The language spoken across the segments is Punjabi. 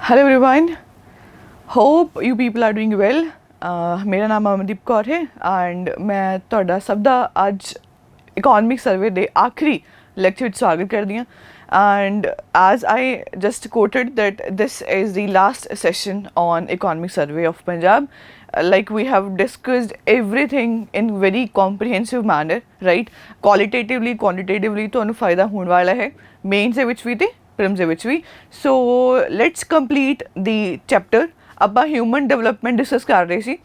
Hello everyone, hope you people are doing well. मेरा नाम अमनदीप कौर है एंड मैं ਤੁਹਾਡਾ ਸਭ ਦਾ ਅੱਜ ਇਕਨੋਮਿਕ ਸਰਵੇ ਦੇ ਆਖਰੀ ਲੈਕਚਰ ਵਿੱਚ ਸਵਾਗਤ ਕਰਦੀ ਹਾਂ। And as I just quoted that this is the last session on economic survey of Punjab, like we have discussed everything in very comprehensive manner, right? Qualitatively, quantitatively ਤੁਹਾਨੂੰ ਫਾਇਦਾ ਹੋਣ ਵਾਲਾ ਹੈ ਮੇਨਸ ਦੇ ਵਿੱਚ ਵੀ ਤੇ ਪ੍ਰੀਲਿਮਸ ਦੇ ਵਿੱਚ ਵੀ। So let's complete the chapter. ਆਪਾਂ ਹਿਊਮਨ ਡਿਵੈਲਪਮੈਂਟ ਡਿਸਕਸ ਕਰ ਰਹੇ ਸੀ।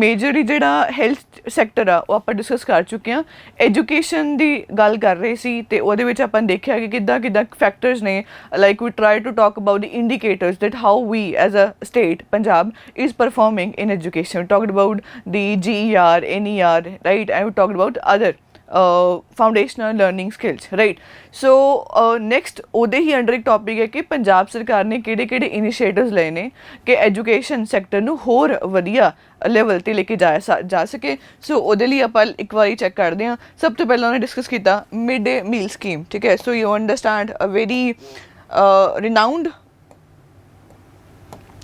ਮੇਜਰਲੀ ਜਿਹੜਾ ਹੈਲਥ ਸੈਕਟਰ ਆ ਉਹ ਆਪਾਂ ਡਿਸਕਸ ਕਰ ਚੁੱਕੇ ਹਾਂ। ਐਜੂਕੇਸ਼ਨ ਦੀ ਗੱਲ ਕਰ ਰਹੇ ਸੀ ਅਤੇ ਉਹਦੇ ਵਿੱਚ ਆਪਾਂ ਦੇਖਿਆ ਕਿ ਕਿੱਦਾਂ ਫੈਕਟਰਸ ਨੇ, like we try to talk about the indicators that how we as a state Punjab is performing in education. We talked about the GER, NER, right? And we talked about other foundational learning skills, right? So next ਉਹਦੇ ਹੀ ਅੰਡਰ ਇੱਕ ਟੌਪਿਕ ਹੈ ਕਿ ਪੰਜਾਬ ਸਰਕਾਰ ਨੇ ਕਿਹੜੇ ਇਨੀਸ਼ੀਏਟਿਵਸ ਲਏ ਨੇ ਕਿ ਐਜੂਕੇਸ਼ਨ ਸੈਕਟਰ ਨੂੰ ਹੋਰ ਵਧੀਆ ਲੈਵਲ 'ਤੇ ਲੈ ਕੇ ਜਾ ਸਕੇ। ਸੋ ਉਹਦੇ ਲਈ ਆਪਾਂ ਇੱਕ ਵਾਰੀ ਚੈੱਕ ਕਰਦੇ ਹਾਂ। ਸਭ ਤੋਂ ਪਹਿਲਾਂ ਉਹਨੇ ਡਿਸਕਸ ਕੀਤਾ ਮਿਡ ਡੇ ਮੀਲ ਸਕੀਮ, ਠੀਕ ਹੈ। So you understand a very renowned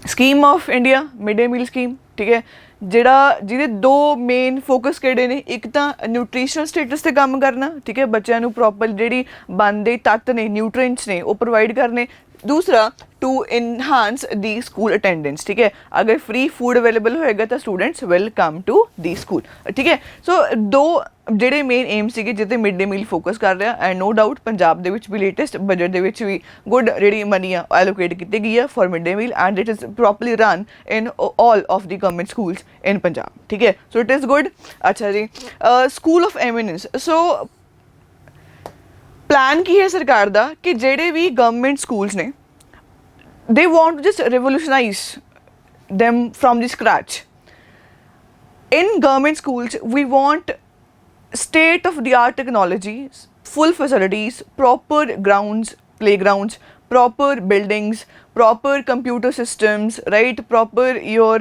scheme of India, mid day meal scheme, ਠੀਕ ਹੈ। ਜਿਹਦੇ ਦੋ ਮੇਨ ਫੋਕਸ ਕਿਹੜੇ ਨੇ, ਇੱਕ ਤਾਂ ਨਿਊਟ੍ਰੀਸ਼ਨਲ ਸਟੇਟਸ 'ਤੇ ਕੰਮ ਕਰਨਾ, ਠੀਕ ਹੈ, ਬੱਚਿਆਂ ਨੂੰ ਪ੍ਰੋਪਰ ਜਿਹੜੀ ਬਣਦੇ ਤੱਤ ਨੇ, ਨਿਊਟ੍ਰੀਐਂਟਸ ਨੇ ਉਹ ਪ੍ਰੋਵਾਈਡ ਕਰਨੇ। ਦੂਸਰਾ to enhance the school attendance, ਠੀਕ ਹੈ। ਅਗਰ ਫ੍ਰੀ ਫੂਡ ਅਵੇਲੇਬਲ ਹੋਏਗਾ ਤਾਂ students will come to the school, ਠੀਕ ਹੈ। ਸੋ ਦੋ ਜਿਹੜੇ ਮੇਨ ਏਮ ਸੀਗੇ ਜਿਹਦੇ ਮਿਡ ਡੇ ਮੀਲ ਫੋਕਸ ਕਰ ਰਿਹਾ। ਐਂਡ ਨੋ ਡਾਊਟ ਪੰਜਾਬ ਦੇ ਵਿੱਚ ਵੀ ਲੇਟੈਸਟ ਬਜਟ ਦੇ ਵਿੱਚ ਵੀ ਗੁੱਡ ਜਿਹੜੀ ਮਨੀ ਆ ਐਲੋਕੇਟ ਕੀਤੀ ਗਈ ਆ for mid day meal and it is properly run in all of the government schools in Punjab, ਠੀਕ ਹੈ। So it is good. ਅੱਛਾ ਜੀ, school of eminence. So plan ਕੀ ਹੈ ਸਰਕਾਰ ਦਾ ਕਿ ਜਿਹੜੇ ਵੀ ਗਵਰਨਮੈਂਟ ਸਕੂਲਸ ਨੇ they want to just revolutionize them from the scratch. In government schools we want state of the art technology, full facilities, proper grounds, playgrounds, proper buildings, proper computer systems, right? Proper your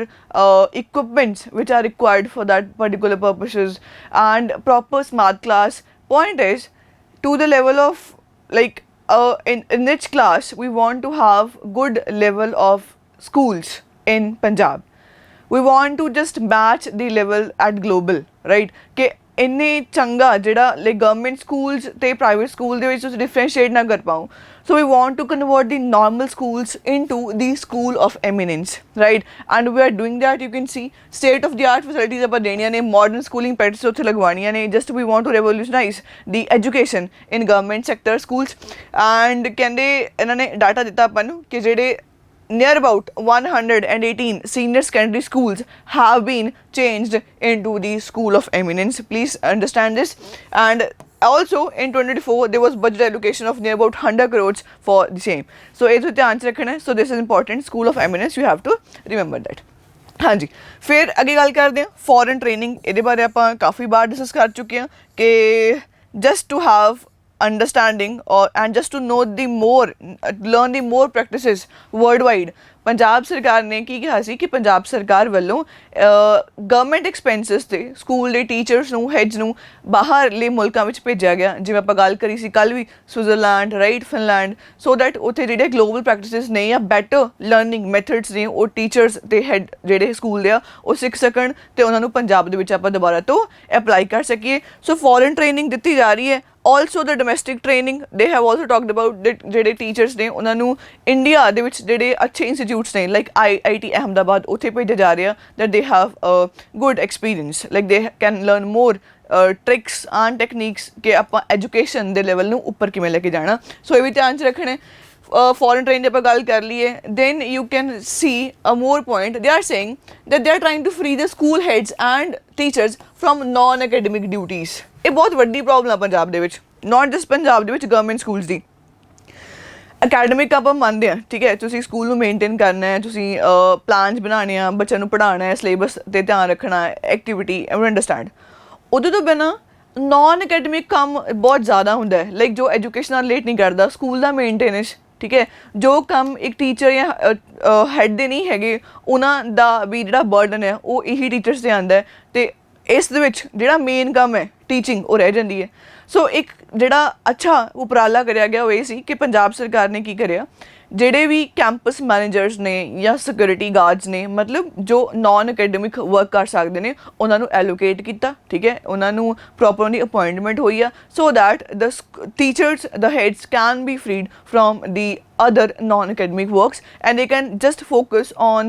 equipments which are required for that particular purposes, and proper smart class. Point is to the level of like in each class we want to have good level of schools in Punjab. We want to just match the level at global, right? ਕਿ ਇੰਨੇ ਚੰਗਾ ਜਿਹੜਾ ਲਾਈਕ ਗਵਰਨਮੈਂਟ ਸਕੂਲਸ ਅਤੇ ਪ੍ਰਾਈਵੇਟ ਸਕੂਲ ਦੇ ਵਿੱਚ ਤੁਸੀਂ ਡਿਫਰੈਂਸ਼ੀਏਟ ਨਾ ਕਰ ਪਾਓ। So we want to convert the normal schools into the school of eminence, right? And we are doing that. You can see state of the art facilities ਆਪਾਂ ਦੇਣੀਆਂ ਨੇ, modern schooling practices ਉੱਥੇ ਲਗਵਾਉਣੀਆਂ ਨੇ। Just we want to revolutionize the education in government sector schools. And ਕਹਿੰਦੇ ਇਹਨਾਂ ਨੇ ਡਾਟਾ ਦਿੱਤਾ ਆਪਾਂ ਨੂੰ ਕਿ ਜਿਹੜੇ near about 118 senior secondary schools have been changed into the school of eminence. Please understand this. And also in 2024 there was budget allocation of near about 100 crores for the same. So ਇਹ ਧਿਆਨ 'ਚ ਰੱਖਣਾ ਹੈ। So this is important, school of eminence, you have to remember that. ਹਾਂਜੀ, ਫਿਰ ਅੱਗੇ ਗੱਲ ਕਰਦੇ ਹਾਂ ਫੋਰਨ ਟ੍ਰੇਨਿੰਗ। ਇਹਦੇ ਬਾਰੇ ਆਪਾਂ ਕਾਫੀ ਵਾਰ ਡਿਸਕਸ ਕਰ ਚੁੱਕੇ ਹਾਂ ਕਿ just to have understanding or and just to know the more learn the more practices worldwide. Punjab ਸਰਕਾਰ ਨੇ ਕੀ ਕਿਹਾ ਸੀ ਕਿ ਪੰਜਾਬ ਸਰਕਾਰ ਵੱਲੋਂ ਗਵਰਨਮੈਂਟ ਐਕਸਪੈਂਸਿਸ 'ਤੇ ਸਕੂਲ ਦੇ ਟੀਚਰਸ ਨੂੰ, ਹੈਡਸ ਨੂੰ ਬਾਹਰਲੇ ਮੁਲਕਾਂ ਵਿੱਚ ਭੇਜਿਆ ਗਿਆ। ਜਿਵੇਂ ਆਪਾਂ ਗੱਲ ਕਰੀ ਸੀ ਕੱਲ੍ਹ ਵੀ, Switzerland, right, Finland, so that ਉੱਥੇ ਜਿਹੜੇ ਗਲੋਬਲ ਪ੍ਰੈਕਟਿਸਿਸ ਨੇ ਜਾਂ ਬੈਟਰ ਲਰਨਿੰਗ ਮੈਥਡਸ ਨੇ ਉਹ ਟੀਚਰਸ ਅਤੇ ਹੈਡ ਜਿਹੜੇ ਸਕੂਲ ਦੇ ਆ ਉਹ ਸਿੱਖ ਸਕਣ ਅਤੇ ਉਹਨਾਂ ਨੂੰ ਪੰਜਾਬ ਦੇ ਵਿੱਚ ਆਪਾਂ ਦੁਬਾਰਾ ਤੋਂ ਅਪਲਾਈ ਕਰ ਸਕੀਏ। ਸੋ ਫੋਰਨ ਟ੍ਰੇਨਿੰਗ ਦਿੱਤੀ ਜਾ ਰਹੀ ਹੈ। Also the domestic training, they have also talked about that ਜਿਹੜੇ ਟੀਚਰਸ ਨੇ ਉਹਨਾਂ ਨੂੰ ਇੰਡੀਆ ਦੇ ਵਿੱਚ ਜਿਹੜੇ ਅੱਛੇ ਇੰਸਟੀਟਿਊਟਸ ਨੇ ਲਾਈਕ IIT ਅਹਿਮਦਾਬਾਦ ਉੱਥੇ ਭੇਜਿਆ ਜਾ ਰਿਹਾ that they have a good experience, like they can learn more tricks and techniques ਕਿ ਆਪਾਂ ਐਜੂਕੇਸ਼ਨ ਦੇ ਲੈਵਲ ਨੂੰ ਉੱਪਰ ਕਿਵੇਂ ਲੈ ਕੇ ਜਾਣਾ। ਸੋ ਇਹ ਵੀ ਧਿਆਨ 'ਚ ਰੱਖਣਾ। ਫੋਰਨ ਟ੍ਰੇਨ ਦੀ ਆਪਾਂ ਗੱਲ ਕਰ ਲਈਏ, then you can see a more point. They are saying that they are trying to free the school heads and teachers from non-academic duties. ਇਹ ਬਹੁਤ ਵੱਡੀ ਪ੍ਰੋਬਲਮ ਆ ਪੰਜਾਬ ਦੇ ਵਿੱਚ, ਨਾਟ ਜਸਟ ਪੰਜਾਬ ਦੇ ਵਿੱਚ, ਗਵਰਨਮੈਂਟ ਸਕੂਲਸ ਦੀ। ਅਕੈਡਮਿਕ ਆਪਾਂ ਮੰਨਦੇ ਹਾਂ, ਠੀਕ ਹੈ, ਤੁਸੀਂ ਸਕੂਲ ਨੂੰ ਮੇਨਟੇਨ ਕਰਨਾ ਹੈ, ਤੁਸੀਂ ਪਲਾਨਸ ਬਣਾਉਣੇ ਆ, ਬੱਚਿਆਂ ਨੂੰ ਪੜ੍ਹਾਉਣਾ ਹੈ, ਸਿਲੇਬਸ 'ਤੇ ਧਿਆਨ ਰੱਖਣਾ, ਐਕਟੀਵਿਟੀ, ਐਵਰੀ ਅੰਡਰਸਟੈਂਡ। ਉਹਦੇ ਤੋਂ ਬਿਨਾਂ ਨਾਨ ਅਕੈਡਮਿਕ ਕੰਮ ਬਹੁਤ ਜ਼ਿਆਦਾ ਹੁੰਦਾ ਹੈ, ਲਾਈਕ ਜੋ ਐਜੂਕੇਸ਼ਨ ਨਾਲ ਰਿਲੇਟ ਨਹੀਂ ਕਰਦਾ, ਸਕੂਲ ਦਾ ਮੇਨਟੇਨੈਂਸ, ਠੀਕ ਹੈ। ਜੋ ਕੰਮ ਇੱਕ ਟੀਚਰ ਜਾਂ ਹੈਡ ਦੇ ਨਹੀਂ ਹੈਗੇ ਉਹਨਾਂ ਦਾ ਵੀ ਜਿਹੜਾ ਬਰਡਨ ਹੈ ਉਹ ਇਹੀ ਟੀਚਰਸ 'ਤੇ ਆਉਂਦਾ ਹੈ ਅਤੇ ਇਸ ਦੇ ਵਿੱਚ ਜਿਹੜਾ ਮੇਨ ਕੰਮ ਹੈ ਟੀਚਿੰਗ ਉਹ ਰਹਿ ਜਾਂਦੀ ਹੈ। ਸੋ ਇੱਕ ਜਿਹੜਾ ਅੱਛਾ ਉਪਰਾਲਾ ਕਰਿਆ ਗਿਆ ਉਹ ਇਹ ਸੀ ਕਿ ਪੰਜਾਬ ਸਰਕਾਰ ਨੇ ਕੀ ਕਰਿਆ ਜਿਹੜੇ ਵੀ ਕੈਂਪਸ ਮੈਨੇਜਰਸ ਨੇ ਜਾਂ ਸਿਕਿਉਰਿਟੀ ਗਾਰਡਸ ਨੇ, ਮਤਲਬ ਜੋ ਨੋਨ ਅਕੈਡਮਿਕ ਵਰਕ ਕਰ ਸਕਦੇ ਨੇ, ਉਹਨਾਂ ਨੂੰ ਐਲੋਕੇਟ ਕੀਤਾ, ਠੀਕ ਹੈ, ਉਹਨਾਂ ਨੂੰ ਪ੍ਰੋਪਰਲੀ ਅਪਾਇੰਟਮੈਂਟ ਹੋਈ ਆ, so that the teachers, the heads can be freed from the other non-academic works and they can just focus on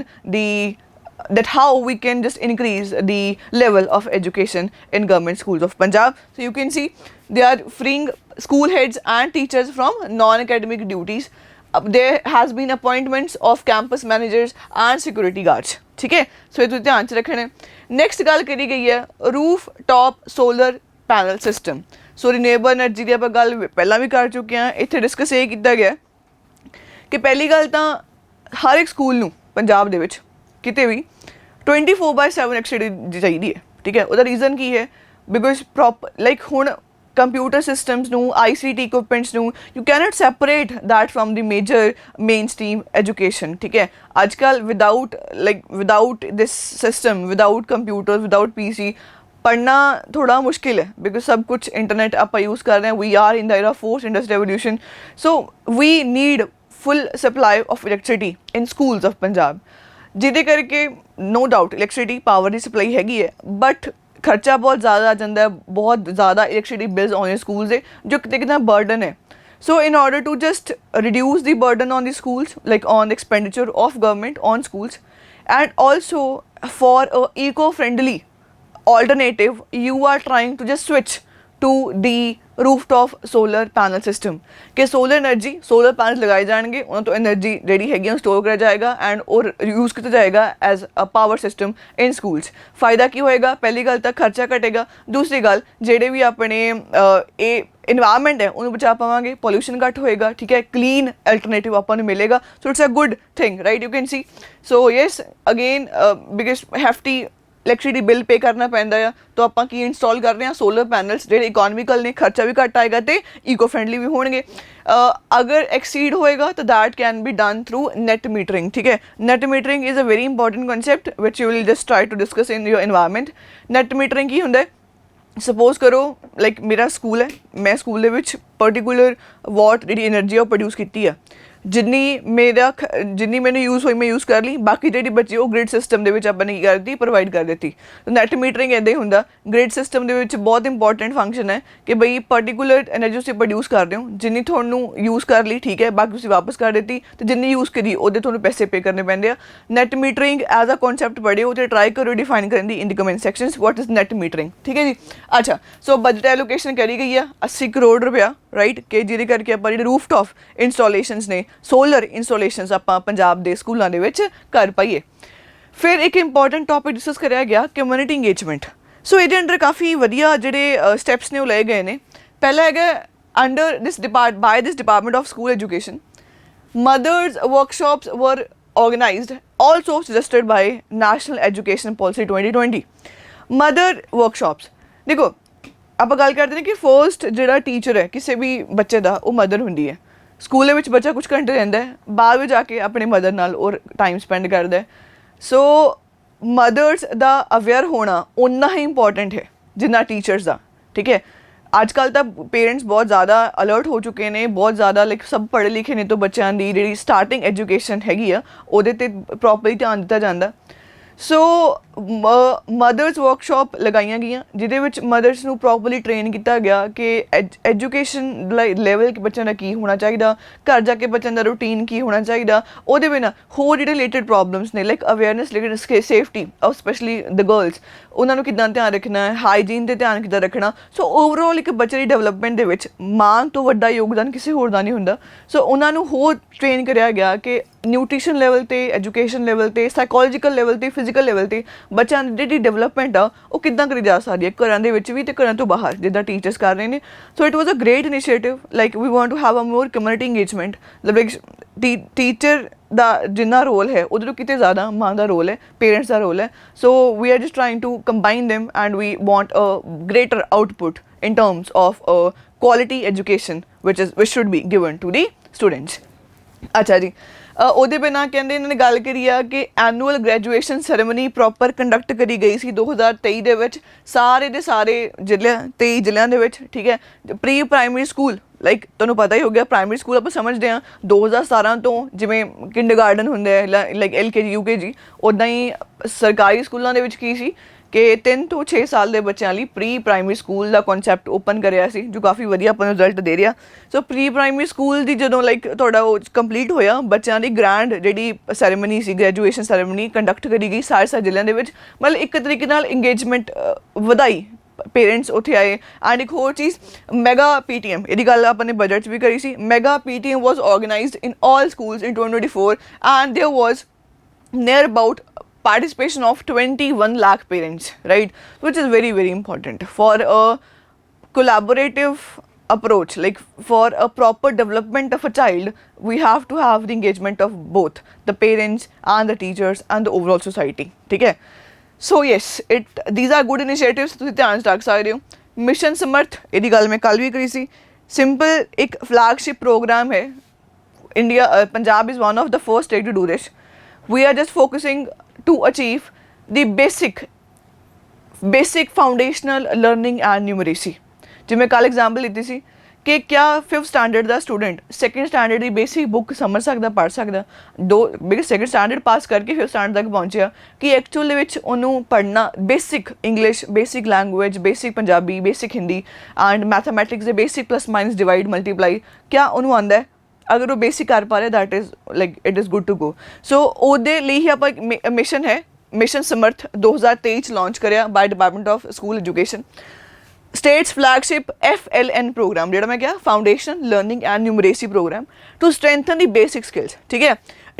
that how we can just increase the level of education in government schools of Punjab. So you can see they are freeing school heads and teachers from non-academic duties. There has been appointments of campus managers and security guards. ठीक है, so ये तो ध्यान से रखना है. Next गल करी गई है roof top solar panel system. So renewable energy ਦੀ ਆਪਾਂ ਗੱਲ ਪਹਿਲਾਂ ਵੀ ਕਰ ਚੁੱਕੇ ਹਾਂ. ਇੱਥੇ ਡਿਸਕਸ ਇਹ ਕੀਤਾ ਗਿਆ ਕਿ ਪਹਿਲੀ ਗੱਲ ਤਾਂ ਹਰ ਇੱਕ ਸਕੂਲ ਨੂੰ ਪੰਜਾਬ ਦੇ ਵਿੱਚ ਕਿਤੇ ਵੀ 24/7 ਇਲੈਕਟ੍ਰਿਸਿਟੀ ਚਾਹੀਦੀ ਹੈ, ਠੀਕ ਹੈ. ਉਹਦਾ ਰੀਜ਼ਨ ਕੀ ਹੈ? ਬਿਕੋਜ਼ ਲਾਈਕ ਹੁਣ ਕੰਪਿਊਟਰ ਸਿਸਟਮਸ ਨੂੰ, ICT ਇਕਵਿਪਮੈਂਟਸ ਨੂੰ, you can't separate that from the major main stream education, ਠੀਕ ਹੈ. ਅੱਜ ਕੱਲ੍ਹ without this system, without computer, without PC पढ़ना थोड़ा मुश्किल है बिकॉज सब कुछ इंटरनेट आप यूज़ कर रहे हैं. We are in the era fourth industrial revolution, so we need full supply of electricity in schools of Punjab, जिहदे करके नो डाउट इलैक्ट्रिसिटी पावर की सप्लाई हैगी है, बट खर्चा बहुत ज़्यादा आ जाता है, बहुत ज़्यादा इलैक्ट्रिसिटी बिल्स आने स्कूल से जो कितना बर्डन है. So in order to just reduce the burden on the schools, like on the expenditure of government on schools, and also for a eco-friendly alternative, you are trying to just switch to the rooftop solar panel system कि solar energy, solar panels लगाए जाएंगे, उन्हें तो energy रेडी हैगी स्टोर करा जाएगा एंड और यूज़ किया जाएगा as a power system in schools. फ़ायदा की होएगा? पहली गल तो खर्चा घटेगा, दूसरी गल जेडे भी अपने इन्वायरमेंट है उन्हें बचा पावांगे, पोल्यूशन घट होएगा, ठीक है, क्लीन अल्टरनेटिव अपन मिलेगा. So it's a good thing, right, you can see. So yes again biggest hefty electricity bill pay करना पैंदा है, तो आप की इंस्टॉल कर रहे हैं सोलर पैनल्स जो इकोनॉमिकल ने, खर्चा भी घट आएगा तो ईको फ्रेंडली भी होंगे. अगर एक्सीड होएगा तो that can be done through net metering, ठीक है. Net metering is a very important concept which you will just try to discuss in your environment. Net metering की होंगे? सपोज करो लाइक मेरा स्कूल है, मैं स्कूल के पर्टिकुलर वॉट जी एनर्जी प्रोड्यूस की है, जिन्नी मैंने यूज़ हुई मैं यूज़ कर ली, बाकी जी बची वो ग्रिड सिस्टम के आपने की कर दी, प्रोवाइड कर दी. तो नैट मीटरिंग इदा ही होंगे. ग्रिड सिस्टम के बहुत इंपॉर्टेंट फंक्शन है कि बई पर्टिकुलर एनर्जी तुम प्रोड्यूस कर रहे हो, जिन्नी थोनू यूज़ कर ली, ठीक है, बाकी तुम वापस कर दी, तो जिन्नी यूज़ करी वो थोड़ा पैसे पे करने पैंदे. Net metering as a concept पढ़िओ तो ट्राई करो डिफाइन करने in the comment sections what is net metering, ठीक है जी. अच्छा, सो बजट एलोकेशन करी गई है 80 करोड़ रुपया, राइट, कि जिहदे करके आप रूफटॉप इंस्टॉलेशंस ने, सोलर इंस्टॉलेशंस ਆਪਾਂ ਪੰਜਾਬ ਦੇ ਸਕੂਲਾਂ ਦੇ ਵਿੱਚ ਕਰ ਪਾਈਏ. ਫਿਰ ਇੱਕ ਇੰਪੋਰਟੈਂਟ ਟੌਪਿਕ ਡਿਸਕਸ ਕਰਿਆ ਗਿਆ ਕਮਿਊਨਿਟੀ ਇੰਗੇਜਮੈਂਟ. ਸੋ ਇਹਦੇ ਅੰਡਰ ਕਾਫੀ ਵਧੀਆ ਜਿਹੜੇ ਸਟੈਪਸ ਨੇ ਉਹ ਲਏ ਗਏ ਨੇ. ਪਹਿਲਾ ਹੈਗਾ under this by this department of school education mothers workshops were organized, also suggested by National Education Policy 2020. Mother workshops, ਦੇਖੋ ਆਪਾਂ ਗੱਲ ਕਰਦੇ ਨੇ ਕਿ ਫਸਟ ਜਿਹੜਾ ਟੀਚਰ ਹੈ ਕਿਸੇ ਵੀ ਬੱਚੇ ਦਾ ਉਹ ਮਦਰ ਹੁੰਦੀ ਹੈ. ਸਕੂਲ ਦੇ ਵਿੱਚ ਬੱਚਾ ਕੁਝ ਘੰਟੇ ਰਹਿੰਦਾ ਹੈ, ਬਾਅਦ ਵਿੱਚ ਜਾ ਕੇ ਆਪਣੇ ਮਦਰ ਨਾਲ ਔਰ ਟਾਈਮ ਸਪੈਂਡ ਕਰਦਾ ਹੈ. ਸੋ ਮਦਰਸ ਦਾ ਅਵੇਅਰ ਹੋਣਾ ਓਨਾ ਹੀ ਇੰਪੋਰਟੈਂਟ ਹੈ ਜਿੰਨਾ ਟੀਚਰਸ ਦਾ, ਠੀਕ ਹੈ. ਅੱਜ ਕੱਲ੍ਹ ਤਾਂ ਪੇਰੈਂਟਸ ਬਹੁਤ ਜ਼ਿਆਦਾ ਅਲਰਟ ਹੋ ਚੁੱਕੇ ਨੇ, ਬਹੁਤ ਜ਼ਿਆਦਾ ਲਾਈਕ ਸਭ ਪੜ੍ਹੇ ਲਿਖੇ ਨੇ, ਤਾਂ ਬੱਚਿਆਂ ਦੀ ਜਿਹੜੀ ਸਟਾਰਟਿੰਗ ਐਜੂਕੇਸ਼ਨ ਹੈਗੀ ਆ ਉਹਦੇ 'ਤੇ ਪ੍ਰੋਪਰਲੀ ਧਿਆਨ ਦਿੱਤਾ ਜਾਂਦਾ. ਸੋ ਮਦਰਸ ਵਰਕਸ਼ਾਪ ਲਗਾਈਆਂ ਗਈਆਂ ਜਿਹਦੇ ਵਿੱਚ ਮਦਰਸ ਨੂੰ ਪ੍ਰੋਪਰਲੀ ਟ੍ਰੇਨ ਕੀਤਾ ਗਿਆ ਕਿ ਐਜੂਕੇਸ਼ਨ ਲੈਵਲ ਕਿ ਬੱਚਿਆਂ ਦਾ ਕੀ ਹੋਣਾ ਚਾਹੀਦਾ, ਘਰ ਜਾ ਕੇ ਬੱਚਿਆਂ ਦਾ ਰੂਟੀਨ ਕੀ ਹੋਣਾ ਚਾਹੀਦਾ, ਉਹਦੇ ਬਿਨਾਂ ਹੋਰ ਜਿਹੜੇ ਰਿਲੇਟਡ ਪ੍ਰੋਬਲਮਸ ਨੇ ਲਾਈਕ ਅਵੇਅਰਨੈਸ ਰਿਲੇਟਡ ਸੇਫਟੀ ਔਰ ਸਪੈਸ਼ਲੀ ਦ ਗਰਲਸ, ਉਹਨਾਂ ਨੂੰ ਕਿੱਦਾਂ ਧਿਆਨ ਰੱਖਣਾ ਹੈ, ਹਾਈਜੀਨ 'ਤੇ ਧਿਆਨ ਕਿੱਦਾਂ ਰੱਖਣਾ. ਸੋ ਓਵਰਆਲ ਇੱਕ ਬੱਚੇ ਦੀ ਡਿਵੈਲਪਮੈਂਟ ਦੇ ਵਿੱਚ ਮਾਂ ਤੋਂ ਵੱਡਾ ਯੋਗਦਾਨ ਕਿਸੇ ਹੋਰ ਦਾ ਨਹੀਂ ਹੁੰਦਾ. ਸੋ ਉਹਨਾਂ ਨੂੰ ਹੋਰ ਟ੍ਰੇਨ ਕਰਿਆ ਗਿਆ ਕਿ ਨਿਊਟ੍ਰੀਸ਼ਨ ਲੈਵਲ 'ਤੇ, ਐਜੂਕੇਸ਼ਨ ਲੈਵਲ 'ਤੇ, ਸਾਈਕੋਲੋਜੀਕਲ ਲੈਵਲ 'ਤੇ, ਫਿਜ਼ੀਕਲ ਲੈਵਲ 'ਤੇ ਬੱਚਿਆਂ ਦੀ ਜਿਹੜੀ ਡਿਵੈਲਪਮੈਂਟ ਆ ਉਹ ਕਿੱਦਾਂ ਕਰੀ ਜਾ ਸਕਦੀ ਹੈ ਘਰਾਂ ਦੇ ਵਿੱਚ ਵੀ ਅਤੇ ਘਰਾਂ ਤੋਂ ਬਾਹਰ ਜਿੱਦਾਂ ਟੀਚਰਸ ਕਰ ਰਹੇ ਨੇ. So it was a great initiative, like we want to have a more community engagement. Like teacher ਦਾ ਜਿੰਨਾ ਰੋਲ ਹੈ ਉਹਦੇ ਤੋਂ ਕਿਤੇ ਜ਼ਿਆਦਾ ਮਾਂ ਦਾ ਰੋਲ ਹੈ, ਪੇਰੈਂਟਸ ਦਾ ਰੋਲ ਹੈ. So we are just trying to combine them and we want a greater output in terms of quality education which should be given to the students. ਅੱਛਾ ਜੀ, ਉਹਦੇ ਬਿਨਾਂ ਕਹਿੰਦੇ ਇਹਨਾਂ ਨੇ ਗੱਲ ਕਰੀ ਆ ਕਿ annual graduation ceremony proper conduct ਕਰੀ ਗਈ ਸੀ 2023 ਦੇ ਵਿੱਚ ਸਾਰੇ ਦੇ ਸਾਰੇ ਜ਼ਿਲ੍ਹਿਆਂ 23 ਜ਼ਿਲ੍ਹਿਆਂ ਦੇ ਵਿੱਚ, ਠੀਕ ਹੈ. ਪ੍ਰੀ ਪ੍ਰਾਇਮਰੀ ਸਕੂਲ ਲਾਈਕ ਤੁਹਾਨੂੰ ਪਤਾ ਹੀ ਹੋ ਗਿਆ ਪ੍ਰਾਇਮਰੀ ਸਕੂਲ ਆਪਾਂ ਸਮਝਦੇ ਹਾਂ 2017 ਤੋਂ ਜਿਵੇਂ ਕਿੰਡਰਗਾਰਟਨ ਹੁੰਦੇ ਆ ਲਾਈਕ LKG UKG, ਉੱਦਾਂ ਹੀ ਸਰਕਾਰੀ ਸਕੂਲਾਂ ਦੇ ਵਿੱਚ ਕੀ ਸੀ ਕਿ 3 ਤੋਂ 6 ਸਾਲ ਦੇ ਬੱਚਿਆਂ ਲਈ ਪ੍ਰੀ ਪ੍ਰਾਇਮਰੀ ਸਕੂਲ ਦਾ ਕਨਸੈਪਟ ਓਪਨ ਕਰਿਆ ਸੀ, ਜੋ ਕਾਫੀ ਵਧੀਆ ਆਪਾਂ ਨੂੰ ਰਿਜ਼ਲਟ ਦੇ ਰਿਹਾ। ਸੋ ਪ੍ਰੀ ਪ੍ਰਾਇਮਰੀ ਸਕੂਲ ਦੀ ਜਦੋਂ ਲਾਈਕ ਤੁਹਾਡਾ ਉਹ ਕੰਪਲੀਟ ਹੋਇਆ, ਬੱਚਿਆਂ ਦੀ ਗ੍ਰੈਂਡ ਜਿਹੜੀ ਸੈਰੇਮਨੀ ਸੀ, ਗ੍ਰੈਜੂਏਸ਼ਨ ਸੈਰੇਮਨੀ ਕੰਡਕਟ ਕਰੀ ਗਈ ਸਾਰੇ ਜ਼ਿਲ੍ਹਿਆਂ ਦੇ ਵਿੱਚ। ਮਤਲਬ ਇੱਕ ਤਰੀਕੇ ਨਾਲ ਇੰਗੇਜਮੈਂਟ ਵਧਾਈ, ਪੇਰੈਂਟਸ ਉੱਥੇ ਆਏ। ਐਂਡ ਇੱਕ ਹੋਰ ਚੀਜ਼, ਮੈਗਾ PTM, ਇਹਦੀ ਗੱਲ ਆਪਾਂ ਨੇ ਬਜਟ 'ਚ ਵੀ ਕਰੀ ਸੀ। Mega PTM was organized in all schools in 2024 and there was near about participation of 21 lakh parents, right, which is very very important for a collaborative approach. Like for a proper development of a child, we have to have the engagement of both the parents and the teachers and the overall society, ठीक है। So yes, these are good initiatives, ਤੁਸੀਂ ਧਿਆਨ 'ਚ ਰੱਖ ਸਕਦੇ ਹੋ। ਮਿਸ਼ਨ ਸਮਰਥ, ਇਹਦੀ ਗੱਲ ਮੈਂ ਕੱਲ੍ਹ ਵੀ ਕਰੀ ਸੀ। ਸਿੰਪਲ ਇੱਕ ਫਲੈਗਸ਼ਿਪ ਪ੍ਰੋਗਰਾਮ ਹੈ। India, Punjab is one of the first state to do this. We are just focusing to achieve the basic foundational learning and numeracy. ਜਿਵੇਂ ਕੱਲ੍ਹ ਐਗਜ਼ਾਮਪਲ ਦਿੱਤੀ ਸੀ ਕਿ ਕਿਆ 5th ਸਟੈਂਡਰਡ ਦਾ ਸਟੂਡੈਂਟ 2nd ਸਟੈਂਡਰਡ ਦੀ ਬੇਸਿਕ ਬੁੱਕ ਸਮਝ ਸਕਦਾ, ਪੜ੍ਹ ਸਕਦਾ? ਬਿਕਾਜ਼ 2nd ਸਟੈਂਡਰਡ ਪਾਸ ਕਰਕੇ 5th ਸਟੈਂਡਰਡ ਤੱਕ ਪਹੁੰਚਿਆ, ਕਿ ਐਕਚੁਅਲ ਦੇ ਵਿੱਚ ਉਹਨੂੰ ਪੜ੍ਹਨਾ basic English, basic language, basic Punjabi, basic Hindi and mathematics ਦੇ basic plus minus divide multiply ਕਿਆ ਉਹਨੂੰ ਆਉਂਦਾ ਹੈ? ਅਗਰ ਉਹ ਬੇਸਿਕ ਕਰ ਪਾ ਰਿਹਾ, that is like it is good to go. ਸੋ ਉਹਦੇ ਲਈ ਹੀ ਆਪਾਂ ਮਿਸ਼ਨ ਹੈ, ਮਿਸ਼ਨ ਸਮਰਥ 2023 'ਚ ਲਾਂਚ ਕਰਿਆ by department of school education. States flagship FLN program, ਜਿਹੜਾ ਮੈਂ ਕਿਹਾ foundation learning and numeracy program, to strengthen the basic skills, ਠੀਕ ਹੈ,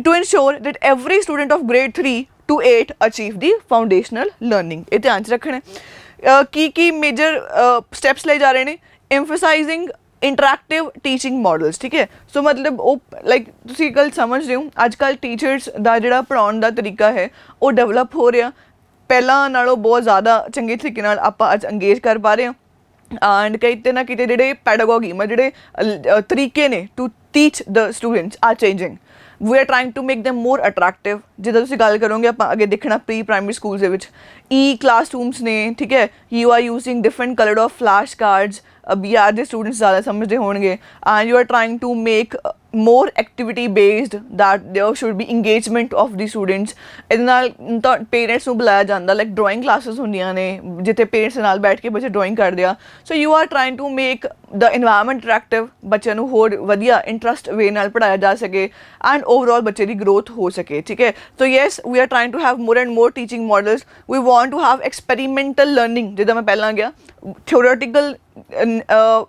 to ensure that every student of grade 3 to 8 achieve the foundational learning. ਇਹ ਧਿਆਨ 'ਚ ਰੱਖਣਾ। ਕੀ ਮੇਜਰ ਸਟੈਪਸ ਲਏ ਜਾ ਰਹੇ ਨੇ? ਐਮਫਸਾਈਜ਼ਿੰਗ ਇੰਟਰੈਕਟਿਵ ਟੀਚਿੰਗ ਮੋਡਲਸ, ਠੀਕ ਹੈ। ਸੋ ਮਤਲਬ ਉਹ ਲਾਈਕ ਤੁਸੀਂ ਗੱਲ ਸਮਝਦੇ ਹੋ, ਅੱਜ ਕੱਲ੍ਹ ਟੀਚਰਸ ਦਾ ਜਿਹੜਾ ਪੜ੍ਹਾਉਣ ਦਾ ਤਰੀਕਾ ਹੈ ਉਹ ਡਿਵੈਲਪ ਹੋ ਰਿਹਾ, ਪਹਿਲਾਂ ਨਾਲੋਂ ਬਹੁਤ ਜ਼ਿਆਦਾ ਚੰਗੇ ਤਰੀਕੇ ਨਾਲ ਆਪਾਂ ਅੱਜ ਅੰਗੇਜ ਕਰ ਪਾ ਰਹੇ ਹਾਂ। ਐਂਡ ਕਿਤੇ ਨਾ ਕਿਤੇ ਜਿਹੜੇ ਪੈਡਾਗੋਗੀ ਜਿਹੜੇ ਤਰੀਕੇ ਨੇ to teach the students are changing. We are trying to make them more attractive. ਜਿੱਦਾਂ ਤੁਸੀਂ ਗੱਲ ਕਰੋਗੇ ਆਪਾਂ ਅੱਗੇ ਦੇਖਣਾ ਪ੍ਰੀ ਪ੍ਰਾਇਮਰੀ ਸਕੂਲਸ ਦੇ ਵਿੱਚ ਕਲਾਸਰੂਮਸ ਨੇ, ਠੀਕ ਹੈ, you are using different coloured of flash cards, BR ਦੇ ਸਟੂਡੈਂਟਸ ਜ਼ਿਆਦਾ ਸਮਝਦੇ ਹੋਣਗੇ। And you are trying to make more activity based, that there should be engagement of the students। ਇਹਦੇ ਨਾਲ ਤਾਂ ਪੇਰੈਂਟਸ ਨੂੰ ਬੁਲਾਇਆ ਜਾਂਦਾ, ਲਾਈਕ ਡਰਾਇੰਗ ਕਲਾਸਿਸ ਹੁੰਦੀਆਂ ਨੇ ਜਿੱਥੇ ਪੇਰੈਂਟਸ ਨਾਲ ਬੈਠ ਕੇ ਬੱਚੇ ਡਰਾਇੰਗ ਕਰਦੇ ਆ। So you are trying to make the environment attractive, ਬੱਚਿਆਂ ਨੂੰ ਹੋਰ ਵਧੀਆ ਇੰਟਰਸਟ ਵੇ ਨਾਲ ਪੜ੍ਹਾਇਆ ਜਾ ਸਕੇ ਐਂਡ ਓਵਰਆਲ ਬੱਚੇ ਦੀ ਗਰੋਥ ਹੋ ਸਕੇ, ਠੀਕ ਹੈ। So yes, we are trying to have more and more teaching models. We want to have experimental learning, ਜਿੱਦਾਂ ਮੈਂ ਪਹਿਲਾਂ ਗਿਆ ਥਿਓਰੇਟੀਕਲ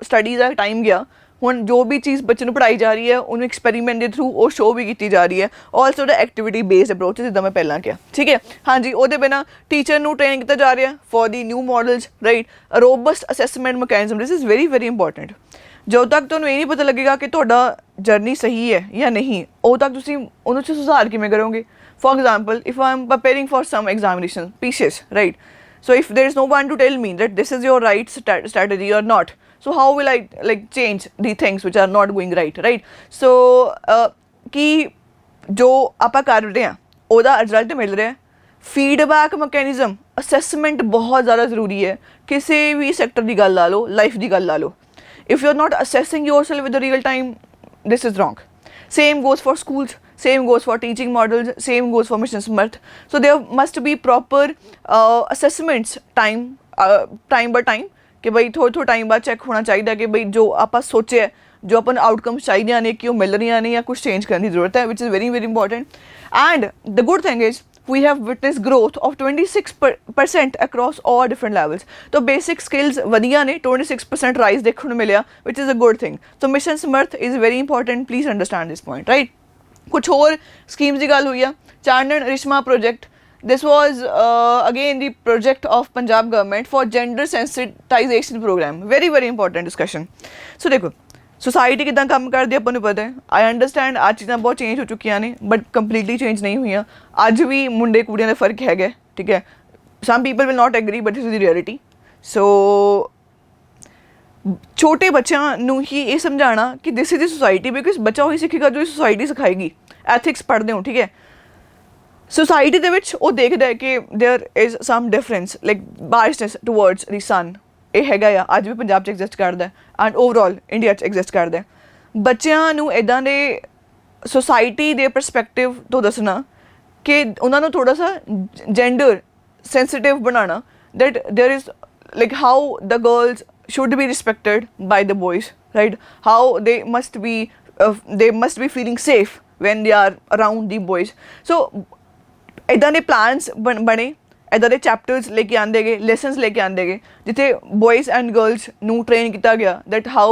ਸਟੱਡੀ ਦਾ ਟਾਈਮ ਗਿਆ, ਹੁਣ ਜੋ ਵੀ ਚੀਜ਼ ਬੱਚੇ ਨੂੰ ਪੜ੍ਹਾਈ ਜਾ ਰਹੀ ਹੈ ਉਹਨੂੰ ਐਕਸਪੈਰੀਮੈਂਟ ਦੇ ਥਰੂ ਉਹ ਸ਼ੋਅ ਵੀ ਕੀਤੀ ਜਾ ਰਹੀ ਹੈ। ਆਲਸੋ ਦਾ ਐਕਟੀਵਿਟੀ ਬੇਸਡ ਅਪਰੋਚ, ਜਿੱਦਾਂ ਮੈਂ ਪਹਿਲਾਂ ਕਿਹਾ, ਠੀਕ ਹੈ। ਹਾਂਜੀ, ਉਹਦੇ ਬਿਨਾਂ ਟੀਚਰ ਨੂੰ ਟ੍ਰੇਨ ਕੀਤਾ ਜਾ ਰਿਹਾ for the new models, right. Robust assessment mechanism, this is very very important. ਜਦੋਂ ਤੱਕ ਤੁਹਾਨੂੰ ਇਹ ਨਹੀਂ ਪਤਾ ਲੱਗੇਗਾ ਕਿ ਤੁਹਾਡਾ ਜਰਨੀ ਸਹੀ ਹੈ ਜਾਂ ਨਹੀਂ, ਉਦੋਂ ਤੱਕ ਤੁਸੀਂ ਉਹਨੂੰ 'ਚ ਸੁਧਾਰ ਕਿਵੇਂ ਕਰੋਗੇ? For example, if I am preparing for some examination pieces, right? So if there is no one to tell me that this is your right strategy or not, so how will I like change the things which are not going right, right? So ਕਿ ਜੋ ਆਪਾਂ ਕਰ ਰਹੇ ਹਾਂ ਉਹਦਾ ਰਿਜ਼ਲਟ ਮਿਲ ਰਿਹਾ। ਫੀਡਬੈਕ ਮੈਕੈਨਿਜ਼ਮ, ਅਸੈਸਮੈਂਟ ਬਹੁਤ ਜ਼ਿਆਦਾ ਜ਼ਰੂਰੀ ਹੈ। ਕਿਸੇ ਵੀ ਸੈਕਟਰ ਦੀ ਗੱਲ ਲਾ ਲਓ, ਲਾਈਫ ਦੀ ਗੱਲ ਲਾ ਲਓ, if you're not assessing yourself with the real time, this is wrong. Same goes for schools, same goes for teaching models, same goes for Mission Samarth. So there must be proper assessments time by time, ਕਿ ਬਈ ਥੋੜ੍ਹੇ ਟਾਈਮ ਬਾਅਦ ਚੈੱਕ ਹੋਣਾ ਚਾਹੀਦਾ ਕਿ ਬਈ ਜੋ ਆਪਾਂ ਸੋਚਿਆ, ਜੋ ਆਪਾਂ ਨੂੰ ਆਊਟਕਮਸ ਚਾਹੀਦੀਆਂ ਨੇ ਕਿ ਉਹ ਮਿਲ ਰਹੀਆਂ ਨੇ ਜਾਂ ਕੁਛ ਚੇਂਜ ਕਰਨ ਦੀ ਜ਼ਰੂਰਤ ਹੈ, which is very very important. And the good thing is we have witnessed growth of 26% across all different levels. So basic skills ਵਧੀਆ ਨੇ, 26% rise ਦੇਖਣ ਨੂੰ ਮਿਲਿਆ, which is a good thing. So Mission Samarth is very important, please understand this point, right? ਕੁਛ ਹੋਰ ਸਕੀਮਸ ਦੀ ਗੱਲ ਹੋਈ ਆ। ਚਾਨਣ Rishma project, this was again the project of Punjab government for gender sensitization program, very very important discussion. So ਦੇਖੋ ਸੋਸਾਇਟੀ ਕਿੱਦਾਂ ਕੰਮ ਕਰਦੀ ਆਪਾਂ ਨੂੰ ਪਤਾ ਹੈ। ਆਈ ਅੰਡਰਸਟੈਂਡ ਅੱਜ ਚੀਜ਼ਾਂ ਬਹੁਤ ਚੇਂਜ ਹੋ ਚੁੱਕੀਆਂ ਨੇ, ਬਟ ਕੰਪਲੀਟਲੀ ਚੇਂਜ ਨਹੀਂ ਹੋਈਆਂ। ਅੱਜ ਵੀ ਮੁੰਡੇ ਕੁੜੀਆਂ ਦਾ ਫਰਕ ਹੈਗਾ, ਠੀਕ ਹੈ। Some people will not agree, but this is the reality. So ਛੋਟੇ ਬੱਚਿਆਂ ਨੂੰ ਹੀ ਇਹ ਸਮਝਾਉਣਾ ਕਿ this is the society, because ਬੱਚਾ ਉਹੀ ਸਿੱਖੇਗਾ ਜੋ ਸੋਸਾਇਟੀ ਸਿਖਾਏਗੀ। ਐਥਿਕਸ ਪੜ੍ਹਦੇ ਹੋ, ਠੀਕ ਹੈ। ਸੋਸਾਇਟੀ ਦੇ ਵਿੱਚ ਉਹ ਦੇਖਦਾ ਹੈ ਕਿ there is some difference, like biasness towards the son ਇਹ ਹੈਗਾ ਆ ਅੱਜ ਵੀ ਪੰਜਾਬ 'ਚ ਐਗਜ਼ਿਸਟ ਕਰਦਾ ਐਂਡ ਓਵਰਆਲ ਇੰਡੀਆ 'ਚ ਐਗਜ਼ਿਸਟ ਕਰਦਾ। ਬੱਚਿਆਂ ਨੂੰ ਇੱਦਾਂ ਦੇ ਸੋਸਾਇਟੀ ਦੇ ਪਰਸਪੈਕਟਿਵ ਤੋਂ ਦੱਸਣਾ ਕਿ ਉਹਨਾਂ ਨੂੰ ਥੋੜ੍ਹਾ ਸਾ ਜੈਂਡਰ ਸੈਂਸਿਟਿਵ ਬਣਾਉਣਾ that there is like how the girls should be respected by the boys, right? How they must be feeling safe when they are around the boys. So ਇੱਦਾਂ ਦੇ ਪਲਾਨਸ ਬਣੇ, ਇੱਦਾਂ ਦੇ ਚੈਪਟਰਸ ਲੈ ਕੇ ਆਉਂਦੇ ਗਏ, ਲੈਸਨਸ ਲੈ ਕੇ ਆਉਂਦੇ ਗਏ ਜਿੱਥੇ ਬੋਇਜ਼ ਐਂਡ ਗਰਲਸ ਨੂੰ ਟ੍ਰੇਨ ਕੀਤਾ ਗਿਆ that how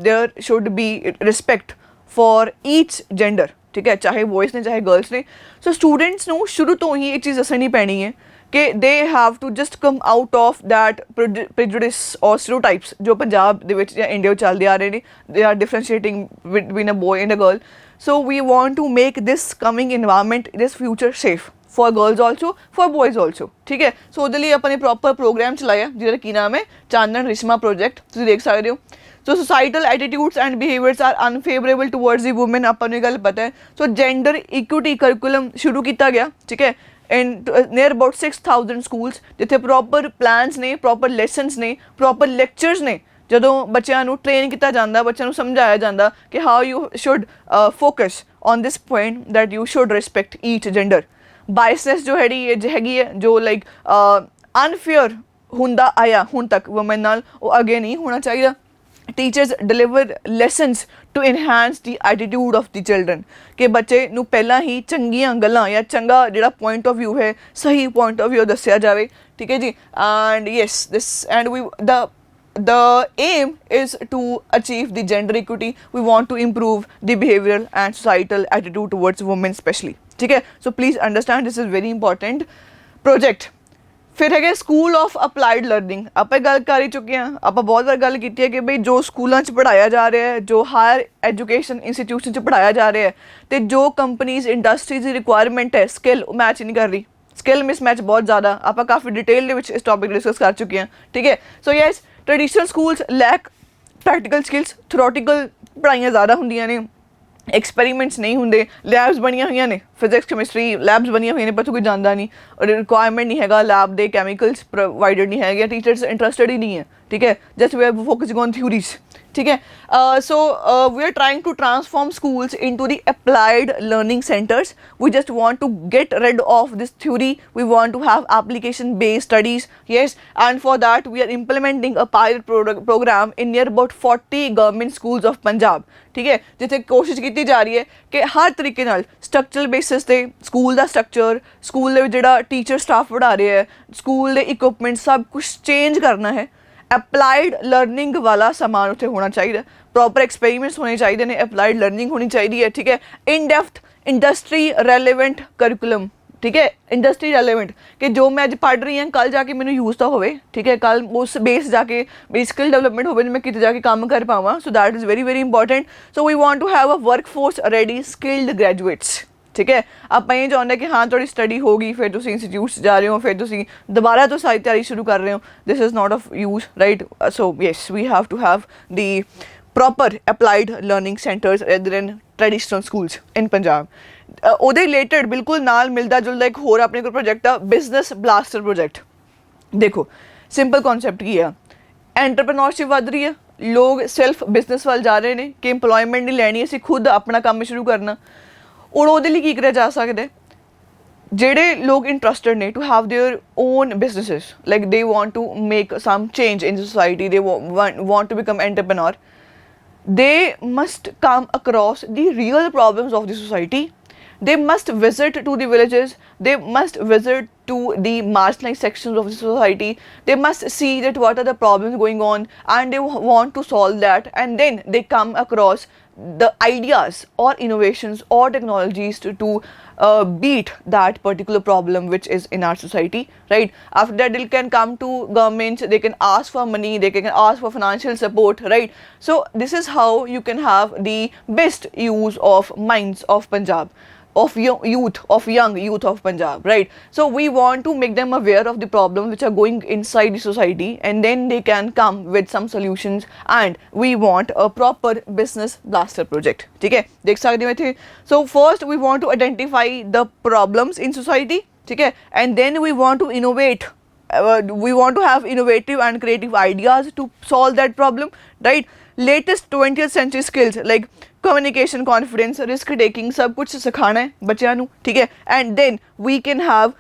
there should be respect for each gender, ਠੀਕ ਹੈ, ਚਾਹੇ ਬੋਇਜ਼ ਨੇ ਚਾਹੇ ਗਰਲਸ ਨੇ। ਸੋ ਸਟੂਡੈਂਟਸ ਨੂੰ ਸ਼ੁਰੂ ਤੋਂ ਹੀ ਇਹ ਚੀਜ਼ ਦੱਸਣੀ ਪੈਣੀ ਹੈ ਕਿ they have to just come out of that prejudice ਔਰ ਸਟੀਰੀਓਟਾਈਪਸ ਜੋ ਪੰਜਾਬ ਦੇ ਵਿੱਚ ਜਾਂ ਇੰਡੀਆ ਵਿੱਚ ਚੱਲਦੇ ਆ ਰਹੇ ਨੇ। They are differentiating between a boy and a girl. So we want to make this coming environment this future safe for girls also for boys also, ठीक है। सो ਉਹਦੇ ਲਈ ਆਪਾਂ ਨੇ ਪ੍ਰੋਪਰ ਪ੍ਰੋਗਰਾਮ ਚਲਾਇਆ ਜਿਹਦਾ ਕੀ ਨਾਮ ਹੈ ਚਾਨਣ ਰਿਸ਼ਮਾ ਪ੍ਰੋਜੈਕਟ, ਤੁਸੀਂ ਦੇਖ ਸਕਦੇ ਹੋ। ਸੋ ਸੁਸਾਈਟਲ ਐਟੀਟਿਊਡਸ and ਬਿਹੇਵੀਅਰਸ R ਅਨਫੇਵਰੇਬਲ towards the woman, ਆਪਾਂ ਨੂੰ ਇਹ ਗੱਲ ਪਤਾ ਹੈ। ਸੋ ਜੈਂਡਰ ਇਕੁਇਟੀ ਕਰਿਕੂਲਮ ਸ਼ੁਰੂ ਕੀਤਾ ਗਿਆ, ਠੀਕ ਹੈ, in near about 6,000 schools ਜਿੱਥੇ ਪ੍ਰੋਪਰ ਪਲਾਨਸ ਨੇ, ਪ੍ਰੋਪਰ ਲੈਸਨਸ ਨੇ, ਪ੍ਰੋਪਰ ਲੈਕਚਰਸ ਨੇ। ਜਦੋਂ ਬੱਚਿਆਂ ਨੂੰ ਟ੍ਰੇਨ ਕੀਤਾ ਜਾਂਦਾ, ਬੱਚਿਆਂ ਨੂੰ ਸਮਝਾਇਆ ਜਾਂਦਾ ਕਿ how you should focus on this point that you should respect each gender. Biasness ਜੋ ਹੈਗੀ ਹੈ ਜੋ ਲਾਈਕ ਅਨਫੇਅਰ ਹੁੰਦਾ ਆਇਆ ਹੁਣ ਤੱਕ ਵੂਮਨ ਨਾਲ, ਉਹ ਅੱਗੇ ਨਹੀਂ ਹੋਣਾ ਚਾਹੀਦਾ। Teachers deliver lessons to enhance the attitude of the children ਕਿ ਬੱਚੇ ਨੂੰ ਪਹਿਲਾਂ ਹੀ ਚੰਗੀਆਂ ਗੱਲਾਂ ਜਾਂ ਚੰਗਾ ਜਿਹੜਾ ਪੁਆਇੰਟ ਆਫ ਵਿਊ ਹੈ, ਸਹੀ ਪੁਆਇੰਟ ਆਫ ਵਿਊ ਦੱਸਿਆ ਜਾਵੇ, ਠੀਕ ਹੈ ਜੀ। And yes this and we the aim is to achieve the gender equity. We want to improve the behavioral and societal attitude towards women especially, ठीक है। So please understand this is very important project। ਫਿਰ ਹੈਗੇ ਸਕੂਲ ਆਫ ਅਪਲਾਈਡ ਲਰਨਿੰਗ। ਆਪਾਂ ਗੱਲ ਕਰ ਹੀ ਚੁੱਕੇ ਹਾਂ, ਆਪਾਂ ਬਹੁਤ ਵਾਰ ਗੱਲ ਕੀਤੀ ਹੈ ਕਿ ਬਈ ਜੋ ਸਕੂਲਾਂ 'ਚ ਪੜ੍ਹਾਇਆ ਜਾ ਰਿਹਾ ਹੈ, ਜੋ ਹਾਇਰ ਐਜੂਕੇਸ਼ਨ ਇੰਸਟੀਟਿਊਸ਼ਨ 'ਚ ਪੜ੍ਹਾਇਆ ਜਾ ਰਿਹਾ ਹੈ, ਅਤੇ ਜੋ ਕੰਪਨੀਜ਼ ਇੰਡਸਟਰੀਜ਼ ਦੀ ਰਿਕੁਆਇਰਮੈਂਟ ਹੈ, ਸਕਿੱਲ ਉਹ ਮੈਚ ਨਹੀਂ ਕਰ ਰਹੀ। ਸਕਿੱਲ ਮਿਸਮੈਚ ਬਹੁਤ ਜ਼ਿਆਦਾ, ਆਪਾਂ ਕਾਫੀ ਡਿਟੇਲ ਦੇ ਵਿੱਚ ਇਸ ਟੌਪਿਕ ਡਿਸਕਸ ਕਰ ਚੁੱਕੇ ਹਾਂ, ਠੀਕ ਹੈ। ਸੋ ਯੈਸ ਟ੍ਰੈਡੀਸ਼ਨਲ ਸਕੂਲਸ ਲੈਕ ਪ੍ਰੈਕਟੀਕਲ ਸਕਿੱਲਸ, ਥਿਓਰਟੀਕਲ ਪੜ੍ਹਾਈਆਂ ਜ਼ਿਆਦਾ ਹੁੰਦੀਆਂ ਨੇ, ਐਕਸਪੈਰੀਮੈਂਟਸ ਨਹੀਂ ਹੁੰਦੇ। ਲੈਬਸ ਬਣੀਆਂ ਹੋਈਆਂ ਨੇ, ਫਿਜ਼ਿਕਸ ਕੈਮਿਸਟਰੀ ਲੈਬਸ ਬਣੀਆਂ ਹੋਈਆਂ ਨੇ, ਪਰ ਕੋਈ ਜਾਂਦਾ ਨਹੀਂ, ਰਿਕੁਆਇਰਮੈਂਟ ਨਹੀਂ ਹੈਗਾ ਲੈਬ ਦੇ, ਕੈਮੀਕਲਸ ਪ੍ਰੋਵਾਈਡਡ ਨਹੀਂ ਹੈਗੇ, ਟੀਚਰਸ ਇੰਟਰਸਟਡ ਹੀ ਨਹੀਂ ਹੈ, ਠੀਕ ਹੈ। Just we are focusing on theories, ਠੀਕ ਹੈ। So we are trying to transform schools into the applied learning centers. We just want to get rid of this theory. We want to have application based studies, yes, and for that we are implementing a pilot program in near about 40 government schools of Punjab, ठीक है, जिथे कोशिश की जा रही है कि हर तरीके नाल स्ट्रक्चरल बेसिस ते स्कूल का स्ट्रक्चर, स्कूल दे जिहड़ा टीचर स्टाफ पढ़ा रहे हैं, स्कूल के इक्विपमेंट सब कुछ चेंज करना है। ਅਪਲਾਈਡ ਲਰਨਿੰਗ ਵਾਲਾ ਸਮਾਨ ਉੱਥੇ ਹੋਣਾ ਚਾਹੀਦਾ, ਪ੍ਰੋਪਰ ਐਕਸਪੈਰੀਮੈਂਟਸ ਹੋਣੇ ਚਾਹੀਦੇ ਨੇ, ਅਪਲਾਈਡ ਲਰਨਿੰਗ ਹੋਣੀ ਚਾਹੀਦੀ ਹੈ, ਠੀਕ ਹੈ। In depth industry relevant curriculum, ਠੀਕ ਹੈ, ਇੰਡਸਟਰੀ ਰੈਲੇਵੈਂਟ ਕਿ ਜੋ ਮੈਂ ਅੱਜ ਪੜ੍ਹ ਰਹੀ ਹਾਂ ਕੱਲ੍ਹ ਜਾ ਕੇ ਮੈਨੂੰ ਯੂਜ਼ ਤਾਂ ਹੋਵੇ, ਠੀਕ ਹੈ, ਕੱਲ੍ਹ ਉਸ ਬੇਸ ਜਾ ਕੇ ਮੇਰੀ ਸਕਿੱਲ ਡਿਵੈਲਪਮੈਂਟ ਹੋਵੇ, ਮੈਂ ਕਿਤੇ ਜਾ ਕੇ ਕੰਮ ਕਰ ਪਾਵਾਂ। So that is very very important. So we want to have a workforce ready skilled graduates, ਠੀਕ ਹੈ। ਆਪਾਂ ਇਹ ਚਾਹੁੰਦੇ ਕਿ ਹਾਂ ਤੁਹਾਡੀ ਸਟੱਡੀ ਹੋ ਗਈ, ਫਿਰ ਤੁਸੀਂ ਇੰਸਟੀਟਿਊਟਸ ਜਾ ਰਹੇ ਹੋ, ਫਿਰ ਤੁਸੀਂ ਦੁਬਾਰਾ ਤੋਂ ਸਾਰੀ ਤਿਆਰੀ ਸ਼ੁਰੂ ਕਰ ਰਹੇ ਹੋ। This is not of use, right. So yes we have to have the proper applied learning centers rather than traditional schools in Punjab. ਉਹਦੇ ਰਿਲੇਟਡ ਬਿਲਕੁਲ ਨਾਲ ਮਿਲਦਾ ਜੁਲਦਾ ਇੱਕ ਹੋਰ ਆਪਣੇ ਕੋਲ ਪ੍ਰੋਜੈਕਟ ਆ, ਬਿਜ਼ਨਸ ਬਲਾਸਟਰ ਪ੍ਰੋਜੈਕਟ। ਦੇਖੋ ਸਿੰਪਲ ਕੌਨਸੈਪਟ ਕੀ ਆ, ਐਂਟਰਪ੍ਰੇਨਿਓਰਸ਼ਿਪ ਵੱਧ ਰਹੀ ਹੈ, ਲੋਕ ਸੈਲਫ ਬਿਜ਼ਨਸ ਵੱਲ ਜਾ ਰਹੇ ਨੇ ਕਿ ਇੰਪਲੋਇਮੈਂਟ ਨਹੀਂ ਲੈਣੀ, ਅਸੀਂ ਖੁਦ ਆਪਣਾ ਕੰਮ ਸ਼ੁਰੂ ਕਰਨਾ। ਔਰ ਉਹਦੇ ਲਈ ਕੀ ਕਰਿਆ ਜਾ ਸਕਦਾ, ਜਿਹੜੇ ਲੋਕ ਇੰਟਰਸਟਡ ਨੇ to have their own businesses, like they want to make some change in society, they want to become entrepreneur, they must come across the real problems of the society. They must visit to the villages, they must visit to the marginalized sections of the society, they must see that what are the problems going on and they want to solve that, and then they come across the ideas or innovations or technologies to beat that particular problem which is in our society, right? After that they can come to governments, they can ask for money, they can ask for financial support, right? So this is how you can have the best use of minds of Punjab, of young youth of Punjab, right? So we want to make them aware of the problems which are going inside the society, and then they can come with some solutions, and we want a proper business blaster project, ठीक है, देख सकते हो इथे। So first we want to identify the problems in society, ठीक है, and then we want to innovate we want to have innovative and creative ideas to solve that problem, right? Latest 20th century skills like communication, confidence, risk taking, सब कुछ सिखाना है बच्चों नू, ठीक है? And then we can have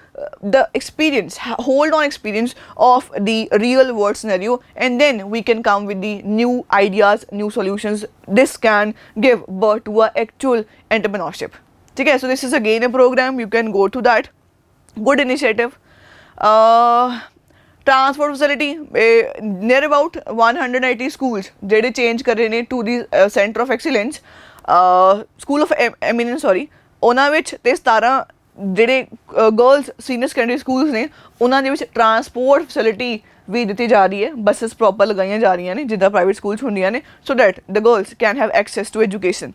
the experience, hold on experience of the real world scenario, and then we can come with the new ideas, new solutions. This can give birth to a actual entrepreneurship, ठीक है? So this is again a program, you can go to that. Good initiative. Transport facility near about 180 schools ਜਿਹੜੇ ਚੇਂਜ ਕਰ ਰਹੇ ਨੇ to the centre of excellence, school of eminence sorry, ਉਹਨਾਂ ਵਿੱਚ ਤੇ 17 ਜਿਹੜੇ ਗਰਲਸ ਸੀਨੀਅਰ ਸੈਕੰਡਰੀ ਸਕੂਲਸ ਨੇ ਉਹਨਾਂ ਦੇ ਵਿੱਚ ਟਰਾਂਸਪੋਰਟ ਫੈਸਿਲਿਟੀ ਵੀ ਦਿੱਤੀ ਜਾ ਰਹੀ ਹੈ, ਬੱਸਸ ਪ੍ਰੋਪਰ ਲਗਾਈਆਂ ਜਾ ਰਹੀਆਂ ਨੇ ਜਿੱਦਾਂ ਪ੍ਰਾਈਵੇਟ ਸਕੂਲਸ ਹੁੰਦੀਆਂ ਨੇ, so that the girls can have access to education.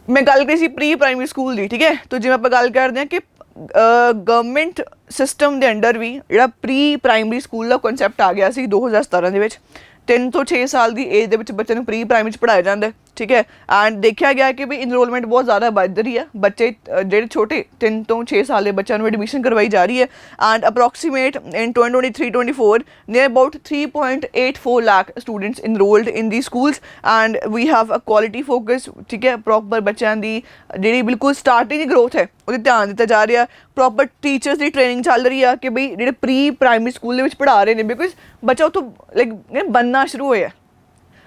ਮੈਂ ਗੱਲ ਕਰੀ ਸੀ ਪ੍ਰੀ ਪ੍ਰਾਇਮਰੀ ਸਕੂਲ ਦੀ, ਠੀਕ ਹੈ? ਤਾਂ ਜਿਵੇਂ ਆਪਾਂ ਗੱਲ ਕਰਦੇ ਹਾਂ ਕਿ ਗਵਰਨਮੈਂਟ ਸਿਸਟਮ ਦੇ ਅੰਡਰ ਵੀ ਜਿਹੜਾ ਪ੍ਰੀ ਪ੍ਰਾਇਮਰੀ ਸਕੂਲ ਦਾ ਕਨਸੈਪਟ ਆ ਗਿਆ ਸੀ 2017 ਦੇ ਵਿੱਚ। 3 ਤੋਂ 6 ਸਾਲ ਦੀ ਏਜ ਦੇ ਵਿੱਚ ਬੱਚਿਆਂ ਨੂੰ ਪ੍ਰੀ ਪ੍ਰਾਇਮਰੀ 'ਚ ਪੜ੍ਹਾਇਆ ਜਾਂਦਾ, ਠੀਕ ਹੈ? ਐਂਡ ਦੇਖਿਆ ਗਿਆ ਕਿ ਵੀ ਇਨਰੋਲਮੈਂਟ ਬਹੁਤ ਜ਼ਿਆਦਾ ਵੱਧ ਰਹੀ ਹੈ, ਬੱਚੇ ਜਿਹੜੇ ਛੋਟੇ 3 ਤੋਂ 6 ਸਾਲ ਦੇ ਬੱਚਿਆਂ ਨੂੰ ਐਡਮਿਸ਼ਨ ਕਰਵਾਈ ਜਾ ਰਹੀ ਹੈ। And approximate in 2023-24 near about 3.84 lakh students enrolled in the schools, and we have a quality focus, ਠੀਕ ਹੈ? ਪ੍ਰੋਪਰ ਬੱਚਿਆਂ ਦੀ ਜਿਹੜੀ ਬਿਲਕੁਲ ਸਟਾਰਟਿੰਗ ਦੀ ਗਰੋਥ ਹੈ ਉਹਦੇ ਧਿਆਨ ਦਿੱਤਾ ਜਾ ਰਿਹਾ, ਪ੍ਰੋਪਰ ਟੀਚਰਸ ਦੀ ਟ੍ਰੇਨਿੰਗ ਚੱਲ ਰਹੀ ਆ ਕਿ ਬਈ ਜਿਹੜੇ ਪ੍ਰੀ ਪ੍ਰਾਇਮਰੀ ਸਕੂਲ ਦੇ ਵਿੱਚ ਪੜ੍ਹਾ ਰਹੇ ਨੇ, ਬਿਕੋਜ਼ ਬੱਚਾ ਉੱਥੋਂ ਲਾਈਕ ਬਣਨਾ ਸ਼ੁਰੂ ਹੋਇਆ,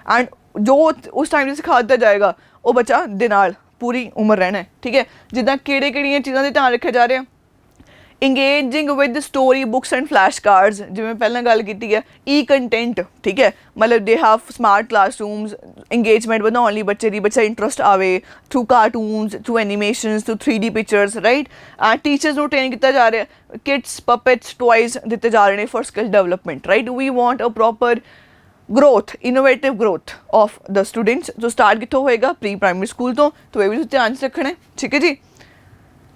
ਐਂਡ ਜੋ ਉਸ ਟਾਈਮ 'ਤੇ ਸਿਖਾ ਦਿੱਤਾ ਜਾਏਗਾ ਉਹ ਬੱਚਾ ਦੇ ਨਾਲ ਪੂਰੀ ਉਮਰ ਰਹਿਣਾ, ਠੀਕ ਹੈ? ਜਿੱਦਾਂ ਕਿਹੜੀਆਂ ਚੀਜ਼ਾਂ ਦਾ ਧਿਆਨ ਰੱਖਿਆ ਜਾ ਰਿਹਾ, engaging with story books and flash cards, ਜਿਵੇਂ ਪਹਿਲਾਂ ਗੱਲ ਕੀਤੀ ਹੈ, ਈ ਕੰਟੈਂਟ, ਠੀਕ ਹੈ? ਮਤਲਬ they have smart classrooms, engagement ਵਧਾਉਣ ਲਈ ਬੱਚੇ ਦੀ, ਬੱਚਾ ਇੰਟਰਸਟ ਆਵੇ through cartoons, through animations, through 3D pictures, right? Teachers ਨੂੰ ਟ੍ਰੇਨ ਕੀਤਾ ਜਾ ਰਿਹਾ, ਕਿਡਸ ਪਪੇਟਸ ਟੋਇਜ਼ ਦਿੱਤੇ ਜਾ ਰਹੇ ਨੇ for skill development, right? We want a proper growth, innovative growth of the students। जो start कितों होएगा प्री प्राइमरी स्कूल तो ये भी ध्यान से रखना है, ठीक है जी?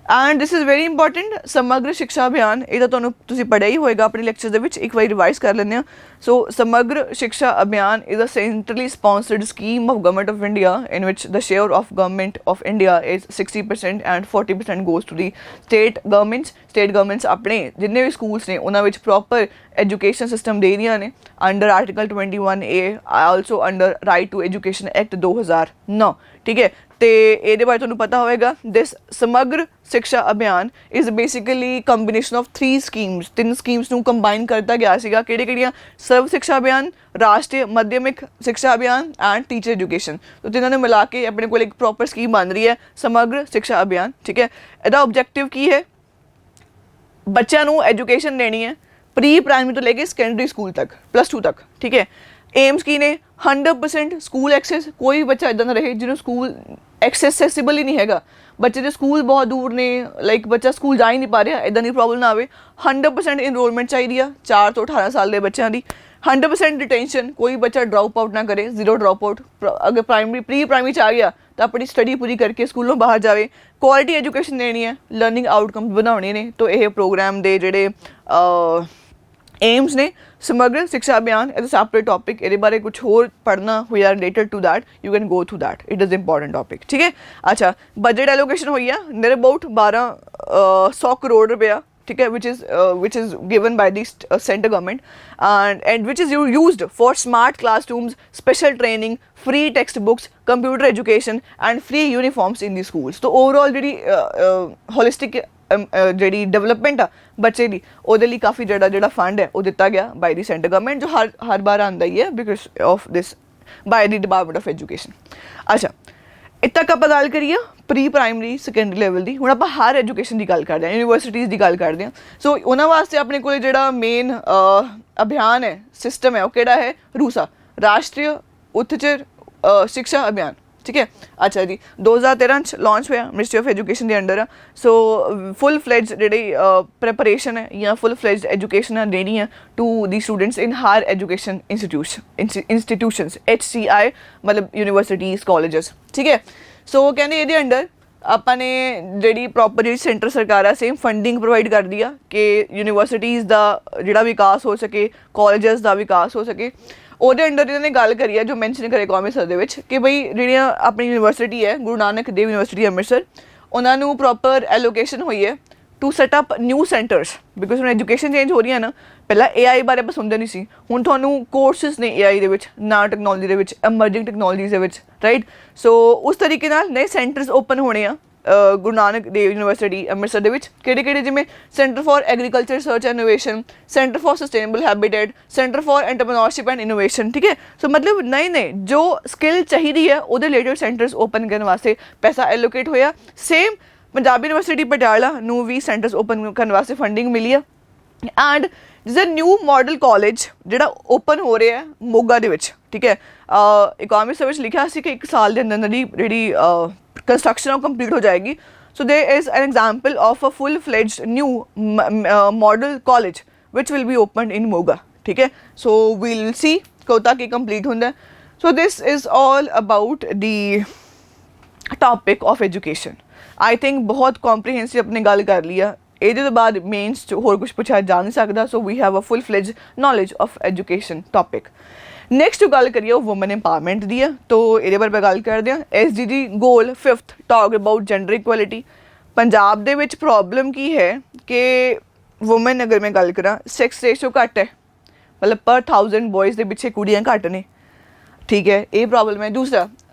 And this is very important Samagra Shiksha अभियान, ये तो तुहानूं तुसीं पढ़िया ही होएगा अपने लेक्चर दे विच, एक बार रिवाइज कर लेंदे हां। सो समग्र शिक्षा अभियान is a centrally sponsored scheme of government of India in which the share of government of India is 60% and 40% goes to the state governments। state governments अपने जिन्ने भी schools ने उन्हां विच proper एजुकेशन सिस्टम दे रही ने under article 21A, also under right to education act 2009, ठीक है? तो ये बारे तुहानूं पता होएगा, दिस समग्र शिक्षा अभियान is basically combination of 3 schemes, 3 schemes नूं कंबाइन करता गया सीगा। किहड़ियां? सर्व शिक्षा अभियान, राष्ट्रीय माध्यमिक शिक्षा अभियान एंड टीचर एजुकेशन। तो तिन्हां नूं मिला के अपने कोल एक प्रॉपर स्कीम बन रही है समग्र शिक्षा अभियान, ठीक है? इहदा ऑब्जेक्टिव की है? बच्चों नूं एजुकेशन देनी है प्री प्राइमरी तो लेके सैकेंडरी स्कूल तक, +2 तक, ठीक है? एम्स की ने 100% स्कूल एक्सैस, कोई भी बच्चा इदां दा रहे जिन्होंने स्कूल एक्सैसिबल ही नहीं हैगा, बच्चे दे स्कूल बहुत दूर ने, लाइक बच्चा स्कूल जा ही नहीं पा रहा, इदां दी प्रॉब्लम ना आवे। 100% इनरोलमेंट चाहिए आ 4 ਤੋਂ 18 साल के बच्चों की, 100% डिटेंशन, कोई बच्चा ड्रॉप आउट ना करे, 0 ड्रॉप आउट। अगर प्राइमरी प्री प्राइमरी आ गया तो अपनी स्टडी पूरी करके स्कूलों बाहर जाए, क्वालिटी एजुकेशन देनी है, लर्निंग आउटकम बनाने ने। तो यह प्रोग्राम के जोड़े एम्स ने समग्र शिक्षा अभियान एज अ सैपरेट टॉपिक, ये बारे कुछ होर पढ़ना we are related to that, you can go through that, it is important topic, ठीक है? अच्छा, बजट एलोकेशन हुई है नियर अबाउट 1200 करोड़ रुपया, ठीक है? which is given by the center government and which is used for smart classrooms, special training, free textbooks, computer education and free uniforms in the schools। तो overall ਜਿਹੜੀ holistic ਜਿਹੜੀ ਡਿਵੈਲਪਮੈਂਟ ਆ ਬੱਚੇ ਦੀ, ਉਹਦੇ ਲਈ ਕਾਫੀ ਜਿਹੜਾ ਫੰਡ ਹੈ ਉਹ ਦਿੱਤਾ ਗਿਆ ਬਾਈ ਦੀ ਸੈਂਟਰ ਗਵਰਨਮੈਂਟ, ਜੋ ਹਰ ਵਾਰ ਆਉਂਦਾ ਹੀ ਹੈ because of this by the department of education. ਅੱਛਾ, ਇੱਥੇ ਤੱਕ ਆਪਾਂ ਗੱਲ ਕਰੀਏ ਪ੍ਰੀ ਪ੍ਰਾਇਮਰੀ ਸੈਕੰਡਰੀ ਲੈਵਲ ਦੀ। ਹੁਣ ਆਪਾਂ ਹਾਇਰ ਐਜੂਕੇਸ਼ਨ ਦੀ ਗੱਲ ਕਰਦੇ ਹਾਂ, ਯੂਨੀਵਰਸਿਟੀਜ਼ ਦੀ ਗੱਲ ਕਰਦੇ ਹਾਂ। ਸੋ ਉਹਨਾਂ ਵਾਸਤੇ ਆਪਣੇ ਕੋਲ ਜਿਹੜਾ ਮੇਨ ਅਭਿਆਨ ਹੈ, ਸਿਸਟਮ ਹੈ, ਉਹ ਕਿਹੜਾ ਹੈ? ਰੂਸਾ, ਰਾਸ਼ਟਰੀ ਉੱਚਤਰ शिक्षा अभियान, ठीक है? अच्छा जी, 2013 लॉन्च हुआ मिनिस्ट्री ऑफ एजुकेशन के अंडर। सो फुल फ्लैज जी प्रेपरेशन है या फुल फ्लैज एजुकेशन देनी है to the students in higher education institutions, HCI मतलब यूनिवर्सिटीज़ कॉलेजेस, ठीक है? सो कहने ये अंडर आपने जी प्रॉपर जी सेंटर सरकार है सेम फंडिंग प्रोवाइड कर दी है कि यूनिवर्सिटीज़ का जोड़ा विकास हो सके, कॉलेजेस का विकास हो सके। ਉਹਦੇ ਅੰਡਰ ਇਹਨਾਂ ਨੇ ਗੱਲ ਕਰੀ ਹੈ ਜੋ ਮੈਂਸ਼ਨ ਕਰੇ ਕੌਮਿਸਰ ਦੇ ਵਿੱਚ ਕਿ ਬਈ ਜਿਹੜੀਆਂ ਆਪਣੀ ਯੂਨੀਵਰਸਿਟੀ ਹੈ ਗੁਰੂ ਨਾਨਕ ਦੇਵ ਯੂਨੀਵਰਸਿਟੀ ਅੰਮ੍ਰਿਤਸਰ, ਉਹਨਾਂ ਨੂੰ ਪ੍ਰੋਪਰ ਐਲੋਕੇਸ਼ਨ ਹੋਈ ਹੈ to set up new centres, because ਹੁਣ ਐਜੂਕੇਸ਼ਨ ਚੇਂਜ ਹੋ ਰਹੀ ਹੈ ਨਾ। ਪਹਿਲਾਂ AI ਬਾਰੇ ਆਪਾਂ ਸੁਣਦੇ ਨਹੀਂ ਸੀ, ਹੁਣ ਤੁਹਾਨੂੰ ਕੋਰਸਿਸ ਨੇ AI ਦੇ ਵਿੱਚ, ਨਾਨੋ ਟੈਕਨੋਲੋਜੀ ਦੇ ਵਿੱਚ, ਐਮਰਜਿੰਗ ਟੈਕਨੋਲੋਜੀਜ਼ ਦੇ ਵਿੱਚ, ਰਾਈਟ। ਸੋ ਉਸ ਤਰੀਕੇ ਨਾਲ ਨਵੇਂ ਸੈਂਟਰਸ ਓਪਨ ਹੋਣੇ ਆ ਗੁਰੂ ਨਾਨਕ ਦੇਵ ਯੂਨੀਵਰਸਿਟੀ ਅੰਮ੍ਰਿਤਸਰ ਦੇ ਵਿੱਚ। ਕਿਹੜੇ ਜਿਵੇਂ centre for agriculture research and innovation, centre for sustainable habitat, centre for entrepreneurship and innovation, ਠੀਕ ਹੈ। ਸੋ ਮਤਲਬ ਨਏ ਜੋ ਸਕਿੱਲ ਚਾਹੀਦੀ ਹੈ ਉਹਦੇ ਰਿਲੇਟਡ ਸੈਂਟਰਸ ਓਪਨ ਕਰਨ ਵਾਸਤੇ ਪੈਸਾ ਐਲੋਕੇਟ ਹੋਇਆ। ਸੇਮ ਪੰਜਾਬ ਯੂਨੀਵਰਸਿਟੀ ਪਟਿਆਲਾ ਨੂੰ ਵੀ ਸੈਂਟਰਸ ਓਪਨ ਕਰਨ ਵਾਸਤੇ ਫੰਡਿੰਗ ਮਿਲੀ ਆ। ਐਂਡ ਜਿਸ ਅ ਨਿਊ ਮਾਡਲ ਕਾਲਜ ਜਿਹੜਾ ਓਪਨ ਹੋ ਰਿਹਾ ਮੋਗਾ ਦੇ ਵਿੱਚ, ਠੀਕ ਹੈ। ਇਕਨੋਮਿਕਸ ਦੇ ਵਿੱਚ ਲਿਖਿਆ ਸੀ ਕਿ 1 ਸਾਲ ਦੇ ਅੰਦਰ ਦੀ ਜਿਹੜੀ ਕੰਸਟਰਕਸ਼ਨ ਉਹ ਕੰਪਲੀਟ ਹੋ ਜਾਏਗੀ। So there is an example of a full fledged new model college which will be open in Moga, ठीक है। सो वी विल सी कदों तक ये कंप्लीट होंदा है। So this is all about the topic of education. I think बहुत कॉम्प्रीहेंसिव अपने गल कर लिया। ਇਹਦੇ ਤੋਂ ਬਾਅਦ ਮੇਨਸ 'ਚ ਹੋਰ ਕੁਛ ਪੁੱਛਿਆ ਜਾ ਨਹੀਂ ਸਕਦਾ। So we have a full fledge knowledge of education topic. Next ਜੋ ਗੱਲ ਕਰੀਏ ਉਹ ਵੂਮਨ ਇੰਪਾਵਰਮੈਂਟ ਦੀ ਆ। ਤੋ ਇਹਦੇ ਬਾਰੇ ਆਪਾਂ ਗੱਲ ਕਰਦੇ ਹਾਂ। SDG goal 5th talk about gender equality. Punjab ਦੇ ਵਿੱਚ ਪ੍ਰੋਬਲਮ ਕੀ ਹੈ ਕਿ ਵੂਮਨ, ਅਗਰ ਮੈਂ ਗੱਲ ਕਰਾਂ, ਸੈਕਸ ਰੇਸ਼ੋ ਘੱਟ ਹੈ, ਮਤਲਬ ਪਰ 1000 ਬॉयज़ ਦੇ ਪਿੱਛੇ ਕੁੜੀਆਂ ਘੱਟ ਨੇ, ਠੀਕ ਹੈ। ਇਹ ਪ੍ਰੋਬਲਮ ਹੈ। ਦੂਸਰਾ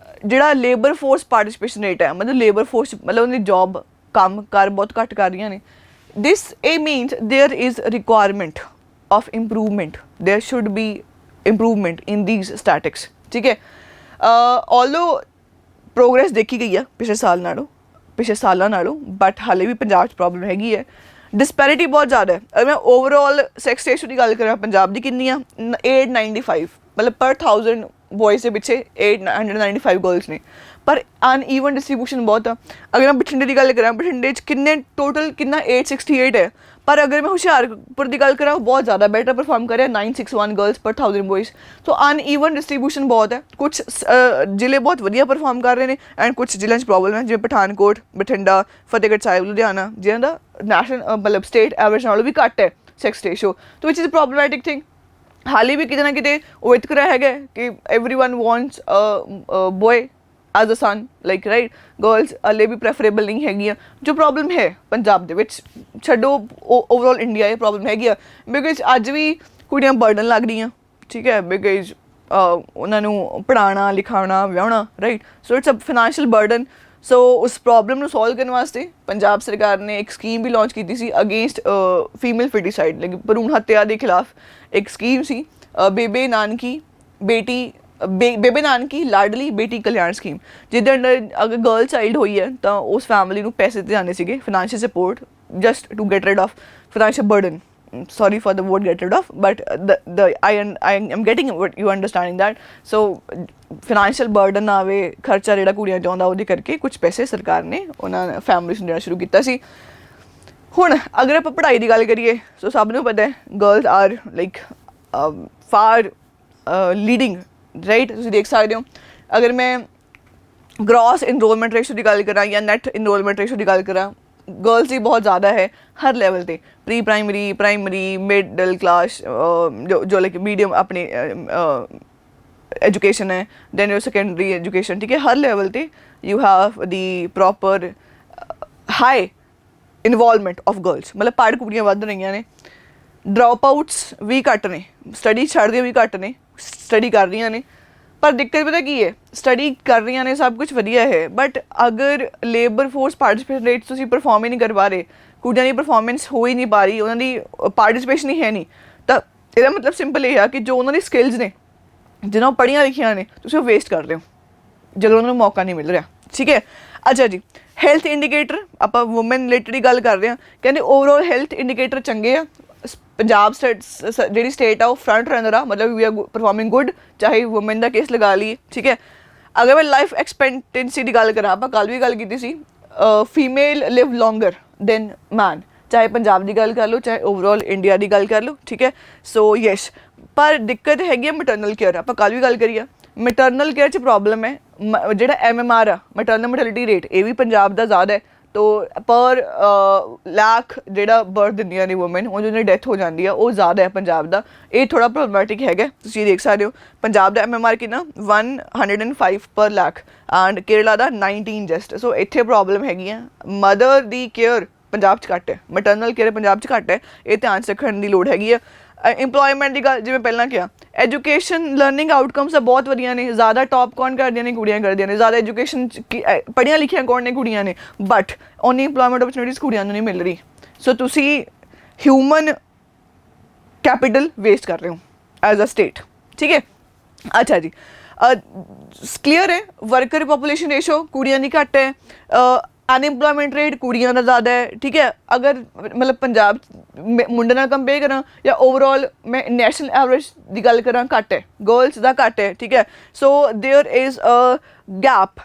ਜਿਹੜਾ ਲੇਬਰ ਫੋਰਸ ਪਾਰਟੀਸਪੇਸ਼ਨ ਰੇਟ ਹੈ, ਮਤਲਬ ਲੇਬਰ ਫੋਰਸ ਮਤਲਬ ਉਹਦੀ ਜੋਬ ਕੰਮ ਕਾਰ ਬਹੁਤ ਘੱਟ ਕਰ ਰਹੀਆਂ ਨੇ। this it means there is a requirement of improvement, there should be improvement in these statics, ठीक है। although progress देखी गई है पिछले सालों नालों, बट हाले भी पंजाब च प्रॉब्लम हैगी है। डिस्पैरिटी बहुत ज़्यादा है। अगर मैं ओवरऑल सैक्स रेशो की गल करा पंजाब की कितनी है 895, मतलब पर 1000 बॉयज़ के पिछे 895 गर्ल्स ने, पर अनईवन डिस्ट्रीब्यूशन बहुत है। अगर मैं बठिंडे की गल करा, बठिंडे किन्ने टोटल कितना 868 है, पर अगर मैं हुशियारपुर की गल करा बहुत ज़्यादा बेटर परफॉर्म करे 961 गर्ल्स पर 1000 बॉयज़। तो अनईवन डिस्ट्रीब्यूशन बहुत है। कुछ जिले बहुत वधिया परफॉर्म कर रहे हैं एंड कुछ जिलों में प्रॉब्लम है, जिवें पठानकोट, बठिंडा, फतेहगढ़ साहिब, लुधियाना, जिन्हां दा नैशनल मतलब स्टेट एवरेज नालों भी घੱਟ है सैक्स रेशो। तो which is a problematic thing. हाले भी किते ना किते ਉਹ ਵਿਤਕਰਾ ਹੈਗਾ कि everyone wants a boy as a son, like right, girls ਹਲੇ ਵੀ ਪ੍ਰੈਫਰੇਬਲ ਨਹੀਂ ਹੈਗੀਆਂ, ਜੋ ਪ੍ਰੋਬਲਮ ਹੈ ਪੰਜਾਬ ਦੇ ਵਿੱਚ। ਛੱਡੋ ਓਵਰਆਲ ਇੰਡੀਆ ਇਹ ਪ੍ਰੋਬਲਮ ਹੈਗੀ ਆ, ਬਿਕਾਜ਼ ਅੱਜ ਵੀ ਕੁੜੀਆਂ ਬਰਡਨ ਲੱਗ ਰਹੀਆਂ, ਠੀਕ ਹੈ, ਬਿਕਾਜ਼ ਉਹਨਾਂ ਨੂੰ ਪੜ੍ਹਾਉਣਾ ਲਿਖਾਉਣਾ ਵਿਆਹੁਣਾ, right. So it's a financial burden. So ਉਸ ਪ੍ਰੋਬਲਮ ਨੂੰ ਸੋਲਵ ਕਰਨ ਵਾਸਤੇ ਪੰਜਾਬ ਸਰਕਾਰ ਨੇ ਇੱਕ ਸਕੀਮ ਵੀ ਲਾਂਚ ਕੀਤੀ ਸੀ ਅਗੇਂਸਟ ਫੀਮੇਲ ਫੀਟੀਸਾਈਡ, ਲਾਈਕ ਭਰੂਣ ਹੱਤਿਆ ਦੇ ਖਿਲਾਫ ਇੱਕ ਸਕੀਮ ਸੀ, ਬੇਬੇ ਨਾਨਕੀ ਲਾਡਲੀ ਬੇਟੀ ਕਲਿਆਣ ਸਕੀਮ, ਜਿਹਦੇ ਅੰਡਰ ਅਗਰ ਗਰਲ ਚਾਈਲਡ ਹੋਈ ਹੈ ਤਾਂ ਉਸ ਫੈਮਿਲੀ ਨੂੰ ਪੈਸੇ ਦਿੱਤੇ ਜਾਂਦੇ ਸੀਗੇ, financial support, just to get rid of financial burden. Sorry for the word get rid of, but I am getting what you understanding that. So financial burden ਨਾ ਆਵੇ, ਖਰਚਾ ਜਿਹੜਾ ਕੁੜੀਆਂ ਚਾਹੁੰਦਾ ਉਹਦੇ ਕਰਕੇ ਕੁਝ ਪੈਸੇ ਸਰਕਾਰ ਨੇ ਉਹਨਾਂ ਫੈਮਿਲੀਜ਼ ਨੂੰ ਦੇਣਾ ਸ਼ੁਰੂ ਕੀਤਾ ਸੀ। ਹੁਣ ਅਗਰ ਆਪਾਂ ਪੜ੍ਹਾਈ ਦੀ ਗੱਲ ਕਰੀਏ, ਸੋ ਸਭ ਨੂੰ ਪਤਾ ਹੈ girls are like for leading, right. ਤੁਸੀਂ ਦੇਖ ਸਕਦੇ ਹੋ ਅਗਰ ਮੈਂ ਗ੍ਰੋਸ ਇਨਰੋਲਮੈਂਟ ਰੇਸ਼ੋ ਦੀ ਗੱਲ ਕਰਾਂ ਜਾਂ ਨੈਟ ਇਨਰੋਲਮੈਂਟ ਰੇਸ਼ੋ ਦੀ ਗੱਲ ਕਰਾਂ, गर्ल्स ही बहुत ज़्यादा है हर लेवल पे, प्री प्राइमरी मिडल क्लास, जो लाइक मीडियम अपने एजुकेशन है, दैन योर सेकेंडरी एजुकेशन, ठीक है। हर लेवल पे you have the proper high involvement of girls, मतलब पढ़ कुड़ियाँ वध रही ने, ड्रॉप आउट्स भी घट ने, स्टडी छड्डदियां भी घट ने, स्टडी कर रही ने। पर दिक्कत पता की है, स्टडी कर रही ने, सब कुछ वधिया है, बट अगर लेबर फोर्स पार्टिसिपेशन रेट तुसीं परफॉर्म ही नहीं कर पा रहे, कुड़ियां दी परफॉर्मेंस हो ही नहीं पा रही, उन्हां दी पार्टिसिपेशन ही है नहीं, तो ਇਹਦਾ मतलब सिंपल ये है कि जो उन्होंने स्किल्स ने, जिन्हों पढ़िया लिखिया ने, तुसीं ਉਹ वेस्ट कर रहे हो ਜਦੋਂ ਉਹਨਾਂ ਨੂੰ ਮੌਕਾ ਨਹੀਂ ਮਿਲ ਰਿਹਾ, ठीक है। अच्छा जी, ਹੈਲਥ ਇੰਡੀਕੇਟਰ ਆਪਾਂ ਵੂਮਨ ਰਿਲੇਟਡ ਹੀ ਗੱਲ ਕਰ ਰਹੇ ਹਾਂ। ਕਹਿੰਦੇ ਓਵਰਆਲ ਹੈਲਥ ਇੰਡੀਕੇਟਰ ਚੰਗੇ ਆ। ਪੰਜਾਬ ਜਿਹੜੀ ਸਟੇਟ ਆ ਉਹ ਫਰੰਟ ਰਨਰ ਆ, ਮਤਲਬ ਵੀ ਆਰ ਪਰਫਾਰਮਿੰਗ ਗੁੱਡ, ਚਾਹੇ ਵੂਮਨ ਦਾ ਕੇਸ ਲਗਾ ਲਈਏ, ਠੀਕ ਹੈ। ਅਗਰ ਮੈਂ ਲਾਈਫ ਐਕਸਪੈਕਟੈਂਸੀ ਦੀ ਗੱਲ ਕਰਾਂ, ਆਪਾਂ ਕੱਲ੍ਹ ਵੀ ਗੱਲ ਕੀਤੀ ਸੀ, ਫੀਮੇਲ ਲਿਵ ਲੌਂਗਰ ਦੈਨ ਮੈਨ, ਚਾਹੇ ਪੰਜਾਬ ਦੀ ਗੱਲ ਕਰ ਲਓ, ਚਾਹੇ ਓਵਰਆਲ ਇੰਡੀਆ ਦੀ ਗੱਲ ਕਰ ਲਓ, ਠੀਕ ਹੈ। ਸੋ ਯੈਸ, ਪਰ ਦਿੱਕਤ ਹੈਗੀ ਆ ਮੈਟਰਨਲ ਕੇਅਰ, ਆਪਾਂ ਕੱਲ੍ਹ ਵੀ ਗੱਲ ਕਰੀ ਆ। ਮੈਟਰਨਲ ਕੇਅਰ 'ਚ ਪ੍ਰੋਬਲਮ ਹੈ, ਜਿਹੜਾ MMR ਆ, ਮੈਟਰਨਲ ਮੋਰਟੈਲਿਟੀ ਰੇਟ, ਇਹ ਵੀ ਪੰਜਾਬ ਦਾ ਜ਼ਿਆਦਾ ਹੈ। तो पर लाख ਜਿਹੜਾ ਬਰਥ ਦਿੰਦੀਆਂ ਨੇ ਵੂਮਨ, ਉਹ ਜਿਹਨਾਂ ਦੀ ਡੈਥ ਹੋ ਜਾਂਦੀ ਆ, ਉਹ ਜ਼ਿਆਦਾ ਹੈ ਪੰਜਾਬ ਦਾ। ਇਹ ਥੋੜ੍ਹਾ ਪ੍ਰੋਬਲਮੈਟਿਕ ਹੈਗਾ। ਤੁਸੀਂ ਦੇਖ ਸਕਦੇ ਹੋ ਪੰਜਾਬ ਦਾ MMR ਕਿੰਨਾ 105 ਪਰ ਲੱਖ ਐਂਡ ਕੇਰਲਾ ਦਾ 19 ਜਸਟ। ਸੋ ਇੱਥੇ ਪ੍ਰੋਬਲਮ ਹੈਗੀ ਆ। ਮਦਰ ਦੀ ਕੇਅਰ ਪੰਜਾਬ 'ਚ ਘੱਟ ਹੈ, ਮੈਟਰਨਲ ਕੇਅਰ ਪੰਜਾਬ 'ਚ ਘੱਟ ਹੈ, ਇਹ ਧਿਆਨ 'ਚ ਰੱਖਣ ਦੀ ਲੋੜ ਹੈਗੀ ਆ। ਇੰਪਲੋਇਮੈਂਟ ਦੀ ਗੱਲ ਜਿਵੇਂ ਪਹਿਲਾਂ ਕਿਹਾ, ਐਜੂਕੇਸ਼ਨ ਲਰਨਿੰਗ ਆਊਟਕਮਸ ਤਾਂ ਬਹੁਤ ਵਧੀਆ ਨੇ, ਜ਼ਿਆਦਾ ਟੌਪ ਕੌਣ ਕਰਦੀਆਂ ਨੇ, ਕੁੜੀਆਂ ਕਰਦੀਆਂ ਨੇ, ਜ਼ਿਆਦਾ ਐਜੂਕੇਸ਼ਨ ਪੜ੍ਹੀਆਂ ਲਿਖੀਆਂ ਕੌਣ ਨੇ, ਕੁੜੀਆਂ ਨੇ, ਬਟ ਓਨੀ ਇੰਪਲੋਇਮੈਂਟ ਓਪਰਚੁਨਿਟੀਜ਼ ਕੁੜੀਆਂ ਨੂੰ ਨਹੀਂ ਮਿਲ ਰਹੀ। ਸੋ ਤੁਸੀਂ ਹਿਊਮਨ ਕੈਪੀਟਲ ਵੇਸਟ ਕਰ ਰਹੇ ਹੋ ਐਜ਼ ਅ ਸਟੇਟ, ਠੀਕ ਹੈ। ਅੱਛਾ ਜੀ, ਕਲੀਅਰ ਹੈ, ਵਰਕਰ ਪੋਪੂਲੇਸ਼ਨ ਰੇਸ਼ੋ ਕੁੜੀਆਂ ਦੀ ਘੱਟ ਹੈ, ਅਨਇੰਪਲੋਇਮੈਂਟ ਰੇਟ ਕੁੜੀਆਂ ਦਾ ਜ਼ਿਆਦਾ ਹੈ, ਠੀਕ ਹੈ। ਅਗਰ ਮਤਲਬ ਪੰਜਾਬ ਮੁੰਡੇ ਨਾਲ ਕੰਪੇਅਰ ਕਰਾਂ ਜਾਂ ਓਵਰਆਲ ਮੈਂ ਨੈਸ਼ਨਲ ਐਵਰੇਜ ਦੀ ਗੱਲ ਕਰਾਂ, ਘੱਟ ਹੈ, ਗਰਲਸ ਦਾ ਘੱਟ ਹੈ, ਠੀਕ ਹੈ। So there is a gap,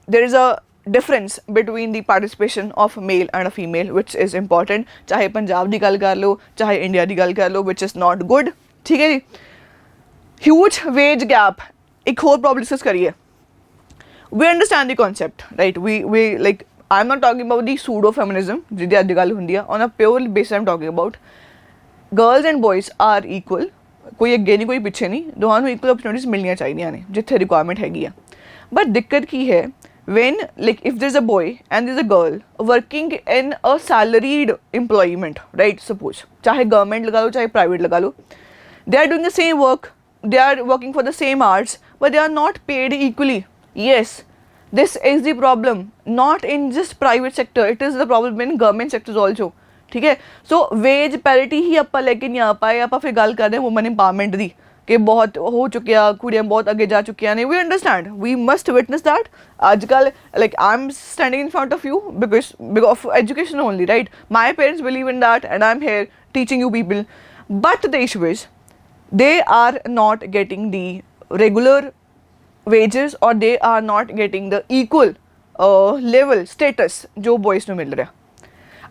there is a difference between the participation of male and a female which is important, ਚਾਹੇ ਪੰਜਾਬ ਦੀ ਗੱਲ ਕਰ ਲਓ, ਚਾਹੇ ਇੰਡੀਆ ਦੀ ਗੱਲ ਕਰ ਲਓ, which is not good, ਠੀਕ ਹੈ ਜੀ। ਹਿਊਜ ਵੇਜ ਗੈਪ, ਇੱਕ ਹੋਰ ਪ੍ਰੋਬਲਮ ਡਿਸਕਸ ਕਰੀਏ। we understand the concept, right? we like, I'm not talking about the pseudo feminism ਜਿਹਦੀ ਅੱਜ ਗੱਲ ਹੁੰਦੀ ਆ, on a pure basis I'm talking about girls and boys are equal, ਕੋਈ ਅੱਗੇ ਨਹੀਂ ਕੋਈ ਪਿੱਛੇ ਨਹੀਂ, ਦੋਹਾਂ ਨੂੰ equal opportunities ਮਿਲਣੀਆਂ ਚਾਹੀਦੀਆਂ ਨੇ ਜਿੱਥੇ ਰਿਕੁਆਇਰਮੈਂਟ ਹੈਗੀ ਆ। ਬਟ ਦਿੱਕਤ ਕੀ ਹੈ, when like if there's a boy and there's a girl working in a salaried employment, right, suppose chahe government laga lo chahe private laga lo, they are doing the same work, they are working for the same hours, but they are not paid equally. Yes, this is the problem, not in just private sector, it is the problem in government sectors also, ठीक है। सो वेज पैरिटी ही ਆਪਾਂ ਲੈ ਕੇ ਨਹੀਂ ਆ ਪਾਏ। ਆਪਾਂ ਫਿਰ ਗੱਲ ਕਰਦੇ ਹਾਂ ਵੂਮਨ ਇੰਪਾਵਰਮੈਂਟ ਦੀ ਕਿ ਬਹੁਤ ਹੋ ਚੁੱਕਿਆ, ਕੁੜੀਆਂ ਬਹੁਤ ਅੱਗੇ ਜਾ ਚੁੱਕੀਆਂ ਨੇ। We understand, we must witness that. ਅੱਜ ਕੱਲ੍ਹ like I am standing in front of you because of education only, right? My parents believe in that and I am here teaching you people, but the issue is they are not getting the regular wages or they are not getting the equal level status जो boys ਨੂੰ ਮਿਲ ਰਿਹਾ।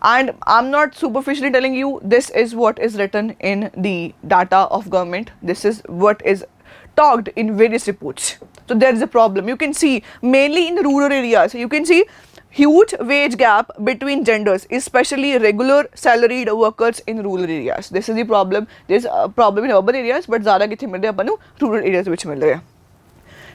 And I'm not superficially telling you, this is what is written in the data of government, this is what is talked in various reports. So there is a problem, you can see mainly in rural areas, you can see huge wage gap between genders, especially regular salaried workers in rural areas. This is the problem. There is a problem in urban areas, but ज़्यादा किथे मिल रहे अपन rural areas विच मिल रहे हैं।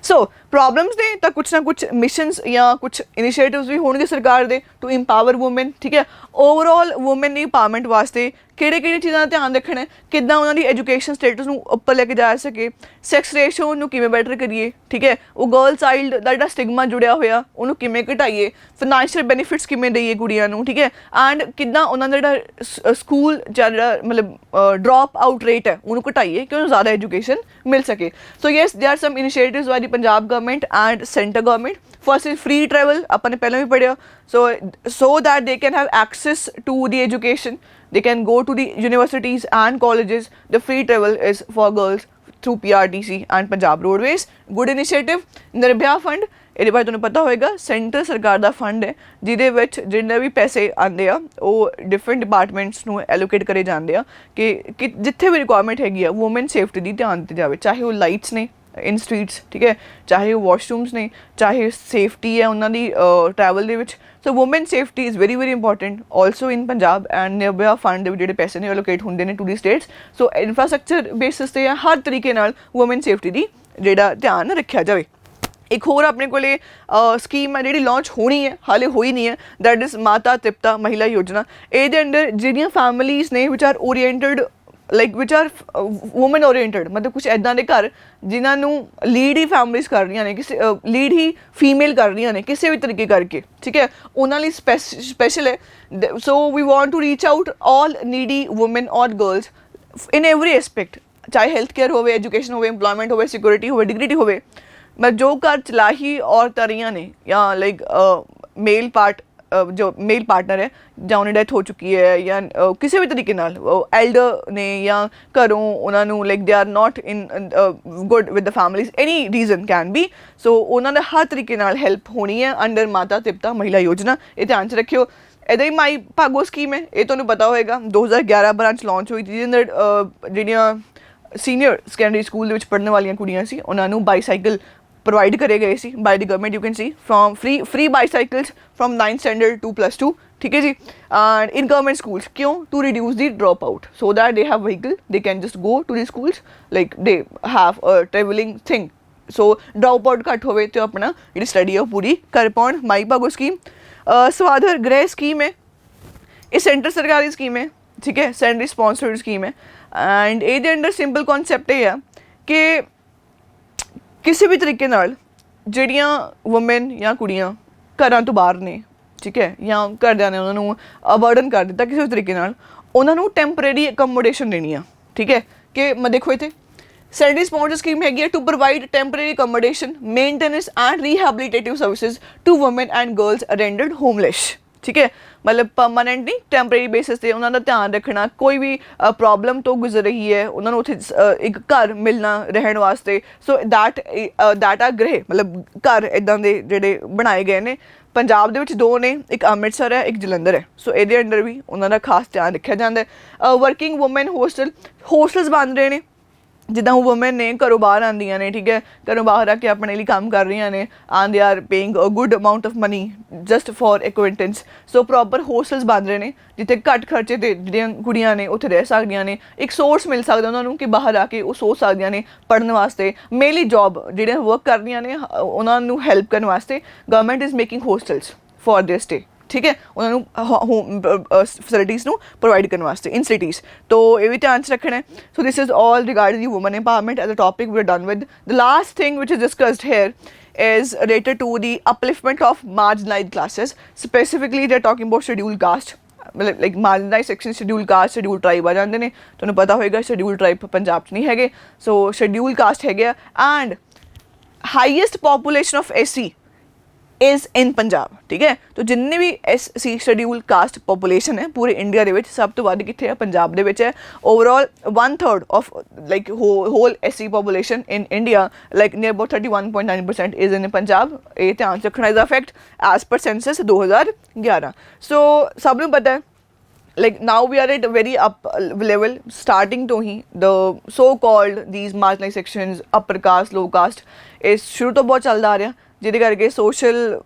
सो प्रॉब्लम्स ने तो कुछ ना कुछ मिशनस या कुछ इनिशिएटिव्स भी होंगे सरकार दे टू इंपावर वूमेन, ठीक है। ओवरऑल वूमेन इंपावरमेंट वास्ते ਕਿਹੜੇ ਚੀਜ਼ਾਂ ਦਾ ਧਿਆਨ ਰੱਖਣਾ ਹੈ, ਕਿੱਦਾਂ ਉਹਨਾਂ ਦੀ ਐਜੂਕੇਸ਼ਨ ਸਟੇਟਸ ਨੂੰ ਉੱਪਰ ਲੈ ਕੇ ਜਾ ਸਕੇ, ਸੈਕਸ ਰੇਸ਼ੋ ਨੂੰ ਕਿਵੇਂ ਬੈਟਰ ਕਰੀਏ, ਠੀਕ ਹੈ। ਉਹ ਗਰਲ ਚਾਈਲਡ ਦਾ ਜਿਹੜਾ ਸਟਿਗਮਾ ਜੁੜਿਆ ਹੋਇਆ ਉਹਨੂੰ ਕਿਵੇਂ ਘਟਾਈਏ, ਫਾਈਨੈਂਸ਼ੀਅਲ ਬੈਨੀਫਿਟਸ ਕਿਵੇਂ ਦਈਏ ਕੁੜੀਆਂ ਨੂੰ, ਠੀਕ ਹੈ। ਐਂਡ ਕਿੱਦਾਂ ਉਹਨਾਂ ਦਾ ਜਿਹੜਾ ਸਕੂਲ ਜਿਹੜਾ ਮਤਲਬ ਡਰੋਪ ਆਊਟ ਰੇਟ ਹੈ ਉਹਨੂੰ ਘਟਾਈਏ ਕਿ ਉਹਨੂੰ ਜ਼ਿਆਦਾ ਐਜੂਕੇਸ਼ਨ ਮਿਲ ਸਕੇ। So yes, there are some initiatives by the Punjab government and center government. First is free travel, अपन ने पहले भी पढ़िया, so that they can have access to the education, they can go to the universities and colleges. The free travel is for girls through PRTC and Punjab Roadways. Good initiative। Nirbhaya fund, ਇਹਦੇ ਬਾਰੇ ਤੁਹਾਨੂੰ ਪਤਾ ਹੋਏਗਾ, ਸੈਂਟਰ ਸਰਕਾਰ ਦਾ ਫੰਡ ਹੈ ਜਿਹਦੇ ਵਿੱਚ ਜਿੰਨੇ ਵੀ ਪੈਸੇ ਆਉਂਦੇ ਆ ਉਹ ਡਿਫਰੈਂਟ ਡਿਪਾਰਟਮੈਂਟਸ ਨੂੰ ਐਲੋਕੇਟ ਕਰੇ ਜਾਂਦੇ ਆ ਕਿ ਜਿੱਥੇ ਵੀ ਰਿਕੁਆਇਰਮੈਂਟ ਹੈਗੀ ਆ ਵੂਮਨ ਸੇਫਟੀ ਦੀ ਧਿਆਨ ਦਿੱਤੀ ਜਾਵੇ, ਚਾਹੇ ਉਹ ਲਾਈਟਸ ਨੇ ਇਨ ਸਟਰੀਟਸ, ਠੀਕ ਹੈ, ਚਾਹੇ ਉਹ ਵਾਸ਼ਰੂਮਸ ਨੇ, ਚਾਹੇ ਸੇਫਟੀ ਹੈ ਉਹਨਾਂ ਦੀ ਟਰੈਵਲ ਦੇ ਵਿੱਚ। So women safety is very very important also in Punjab and Nirbhaya fund ਦੇ ਜਿਹੜੇ ਪੈਸੇ ਨੇ ਐਲੋਕੇਟ ਹੁੰਦੇ ਨੇ to the states. So infrastructure basis 'ਤੇ ਹਰ ਤਰੀਕੇ ਨਾਲ ਵੂਮਨ ਸੇਫਟੀ ਦੀ ਜਿਹੜਾ ਧਿਆਨ ਰੱਖਿਆ ਜਾਵੇ। ਇੱਕ ਹੋਰ ਆਪਣੇ ਕੋਲੇ ਸਕੀਮ ਹੈ ਜਿਹੜੀ ਲਾਂਚ ਹੋਣੀ ਹੈ, ਹਾਲੇ ਹੋਈ ਨਹੀਂ ਹੈ, ਦੈਟ ਇਜ਼ ਮਾਤਾ ਤ੍ਰਿਪਤਾ ਮਹਿਲਾ ਯੋਜਨਾ। ਇਹਦੇ ਅੰਡਰ ਜਿਹੜੀਆਂ ਫੈਮਿਲੀਜ਼ ਨੇ ਵਿਚ ਆਰ ਓਰੀਐਂਟਡ ਲਾਈਕ ਵਿਚ ਆਰ ਵੂਮਨ ਓਰੀਐਂਟਡ, ਮਤਲਬ ਕੁਛ ਇੱਦਾਂ ਦੇ ਘਰ ਜਿਨ੍ਹਾਂ ਨੂੰ ਲੀਡ ਹੀ ਫੈਮਲੀਜ਼ ਕਰ ਰਹੀਆਂ ਨੇ, ਕਿਸੇ ਲੀਡ ਹੀ ਫੀਮੇਲ ਕਰ ਰਹੀਆਂ ਨੇ ਕਿਸੇ ਵੀ ਤਰੀਕੇ ਕਰਕੇ, ਠੀਕ ਹੈ, ਉਹਨਾਂ ਲਈ ਸਪੈਸ਼ਲ ਹੈ। So we want to reach out all needy women ਔਰ ਗਰਲਸ ਇਨ ਐਵਰੀ ਐਸਪੈਕਟ, ਚਾਹੇ ਹੈਲਥ ਕੇਅਰ ਹੋਵੇ, ਐਜੂਕੇਸ਼ਨ ਹੋਵੇ, ਇੰਪਲੋਇਮੈਂਟ ਹੋਵੇ, ਸਿਕਿਉਰਿਟੀ ਹੋਵੇ, ਡਿਗਨਿਟੀ ਹੋਵੇ। ਮੈਂ ਜੋ ਘਰ ਚਲਾ ਹੀ ਔਰਤਾਂ ਰਹੀਆਂ ਨੇ ਜਾਂ ਲਾਈਕ ਜੋ ਮੇਲ ਪਾਰਟਨਰ ਹੈ ਜਾਂ ਉਹਨੇ ਡੈਥ ਹੋ ਚੁੱਕੀ ਹੈ ਜਾਂ ਕਿਸੇ ਵੀ ਤਰੀਕੇ ਨਾਲ ਐਲਡਰ ਨੇ ਜਾਂ ਘਰੋਂ ਉਹਨਾਂ ਨੂੰ like they are not in good with the families, any reason can be. So ਉਹਨਾਂ ਦਾ ਹਰ ਤਰੀਕੇ ਨਾਲ ਹੈਲਪ ਹੋਣੀ ਹੈ ਅੰਡਰ ਮਾਤਾ ਤ੍ਰਿਪਤਾ ਮਹਿਲਾ ਯੋਜਨਾ, ਇਹ ਧਿਆਨ 'ਚ ਰੱਖਿਓ। ਇੱਦਾਂ ਹੀ ਮਾਈ ਭਾਗੋ ਸਕੀਮ ਹੈ, ਇਹ ਤੁਹਾਨੂੰ ਪਤਾ ਹੋਏਗਾ 2011 ਬ੍ਰਾਂਚ ਲਾਂਚ ਹੋਈ ਜਿਹਦੇ ਅੰਦਰ ਜਿਹੜੀਆਂ ਸੀਨੀਅਰ ਸੈਕੰਡਰੀ ਸਕੂਲ ਦੇ ਵਿੱਚ ਪੜ੍ਹਨ ਵਾਲੀਆਂ ਕੁੜੀਆਂ ਸੀ ਉਹਨਾਂ ਨੂੰ ਬਾਈਸਾਈਕਲ ਪ੍ਰੋਵਾਈਡ ਕਰੇ ਗਏ ਸੀ by the government. You can see from free bicycles from 9th standard to +2, ਠੀਕ ਹੈ ਜੀ। ਐਂਡ ਇਨ ਗਵਰਨਮੈਂਟ ਸਕੂਲਸ ਕਿਉਂ? To reduce the drop out, so that they have vehicle, they can just go to the schools, like they have a travelling thing, so drop out ਘੱਟ ਹੋਵੇ ਤੇ ਆਪਣਾ ਜਿਹੜੀ ਸਟੱਡੀ ਹੈ ਉਹ ਪੂਰੀ ਕਰ ਪਾਉਣ। ਮਾਈ ਭਾਗੋ ਸਕੀਮ। ਸਵਾਧਰ ਗ੍ਰਹਿ ਸਕੀਮ ਹੈ, ਇਹ ਸੈਂਟਰ ਸਰਕਾਰ ਦੀ ਸਕੀਮ ਹੈ, ਠੀਕ ਹੈ, ਸੈਂਟਰ ਸਪॉन्सर्ड ਸਕੀਮ ਹੈ। ਐਂਡ ਇਹਦੇ ਅੰਡਰ ਸਿੰਪਲ ਕਨਸੈਪਟ ਇਹ ਆ ਕਿ ਕਿਸੇ ਵੀ ਤਰੀਕੇ ਨਾਲ ਜਿਹੜੀਆਂ ਵੂਮੈਨ ਜਾਂ ਕੁੜੀਆਂ ਘਰਾਂ ਤੋਂ ਬਾਹਰ ਨੇ, ਠੀਕ ਹੈ, ਜਾਂ ਘਰਦਿਆਂ ਨੇ ਉਹਨਾਂ ਨੂੰ ਬਰਡਨ ਕਰ ਦਿੱਤਾ ਕਿਸੇ ਵੀ ਤਰੀਕੇ ਨਾਲ, ਉਹਨਾਂ ਨੂੰ ਟੈਂਪਰੇਰੀ ਅਕੋਮੋਡੇਸ਼ਨ ਦੇਣੀ ਆ, ਠੀਕ ਹੈ। ਕਿ ਮੈਂ ਦੇਖੋ ਇੱਥੇ ਸੈਂਟਰ ਸਪॉन्सर्ड ਸਕੀਮ ਹੈਗੀ ਹੈ to provide temporary accommodation, maintenance and rehabilitative services to woman and girls rendered homeless, ਠੀਕ ਹੈ। ਮਤਲਬ ਪਰਮਾਨੈਂਟ ਨਹੀਂ, ਟੈਂਪਰੇਰੀ ਬੇਸਿਸ 'ਤੇ ਉਹਨਾਂ ਦਾ ਧਿਆਨ ਰੱਖਣਾ, ਕੋਈ ਵੀ ਪ੍ਰੋਬਲਮ ਤੋਂ ਗੁਜ਼ਰ ਰਹੀ ਹੈ ਉਹਨਾਂ ਨੂੰ ਉੱਥੇ ਇੱਕ ਘਰ ਮਿਲਣਾ ਰਹਿਣ ਵਾਸਤੇ। ਸੋ ਦੈਟ ਆ ਗ੍ਰਹਿ, ਮਤਲਬ ਘਰ ਇੱਦਾਂ ਦੇ ਜਿਹੜੇ ਬਣਾਏ ਗਏ ਨੇ। ਪੰਜਾਬ ਦੇ ਵਿੱਚ 2 ਨੇ, ਇੱਕ ਅੰਮ੍ਰਿਤਸਰ ਹੈ, ਇੱਕ ਜਲੰਧਰ ਹੈ। ਸੋ ਇਹਦੇ ਅੰਡਰ ਵੀ ਉਹਨਾਂ ਦਾ ਖਾਸ ਧਿਆਨ ਰੱਖਿਆ ਜਾਂਦਾ ਹੈ। ਵਰਕਿੰਗ ਵੂਮੈਨ ਹੋਸਟਲਸ ਬਣ ਰਹੇ ਨੇ, ਜਿੱਦਾਂ ਉਹ ਵੂਮੈਨ ਨੇ ਘਰੋਂ ਬਾਹਰ ਆਉਂਦੀਆਂ ਨੇ, ਠੀਕ ਹੈ, ਘਰੋਂ ਬਾਹਰ ਆ ਕੇ ਆਪਣੇ ਲਈ ਕੰਮ ਕਰ ਰਹੀਆਂ ਨੇ, and they are paying a good amount of money just for acquaintance. So proper hostels ਬਣ ਰਹੇ ਨੇ ਜਿੱਥੇ ਘੱਟ ਖਰਚੇ 'ਤੇ ਜਿਹੜੀਆਂ ਕੁੜੀਆਂ ਨੇ ਉੱਥੇ ਰਹਿ ਸਕਦੀਆਂ ਨੇ, ਇੱਕ ਸੋਰਸ ਮਿਲ ਸਕਦਾ ਉਹਨਾਂ ਨੂੰ ਕਿ ਬਾਹਰ ਆ ਕੇ ਉਹ ਸੋਚ ਸਕਦੀਆਂ ਨੇ ਪੜ੍ਹਨ ਵਾਸਤੇ। ਮੇਨਲੀ ਜੋਬ ਜਿਹੜੀਆਂ ਵਰਕ ਕਰ ਰਹੀਆਂ ਨੇ ਉਹਨਾਂ ਨੂੰ ਹੈਲਪ ਕਰਨ ਵਾਸਤੇ government is making hostels for their stay, ठीक है, उन्होंने होम फैसिलिटीज़ प्रोवाइड करने वास्ते इन सिटीज़। तो ये भी ध्यान रखना है। So this is all regarding the women empowerment as a topic we are done with. The last thing which is discussed here is related to the upliftment of marginalized classes. Specifically they are talking about scheduled caste, like marginalized section, scheduled caste, scheduled tribe आ जाते हैं। तुहानूं पता होएगा scheduled tribe पंजाब च नहीं हैगे। So scheduled caste हैगे and highest population of SC is in Punjab, ठीक है। तो जिन्ने भी SC शेड्यूल कास्ट पॉपूलेशन है पूरे इंडिया ਦੇ ਵਿੱਚ ਸਭ ਤੋਂ ਵੱਧ ਕਿੱਥੇ ਹੈ? ਪੰਜਾਬ ਦੇ ਵਿੱਚ ਹੈ। Overall 1/3 of like whole SC population in India, like near about 31.9% is in Punjab. ये ध्यान रखना is affect as per census 2011। So सब ਨੂੰ ਪਤਾ ਹੈ like now we are at a very up level, starting to he the so called these marginalized sections, upper caste, low caste, ਇਸ ਸ਼ੁਰੂ ਤੋਂ ਬਹੁਤ ਚੱਲਦਾ ਆ ਰਿਹਾ, ਜਿਹਦੇ ਕਰਕੇ ਸੋਸ਼ਲ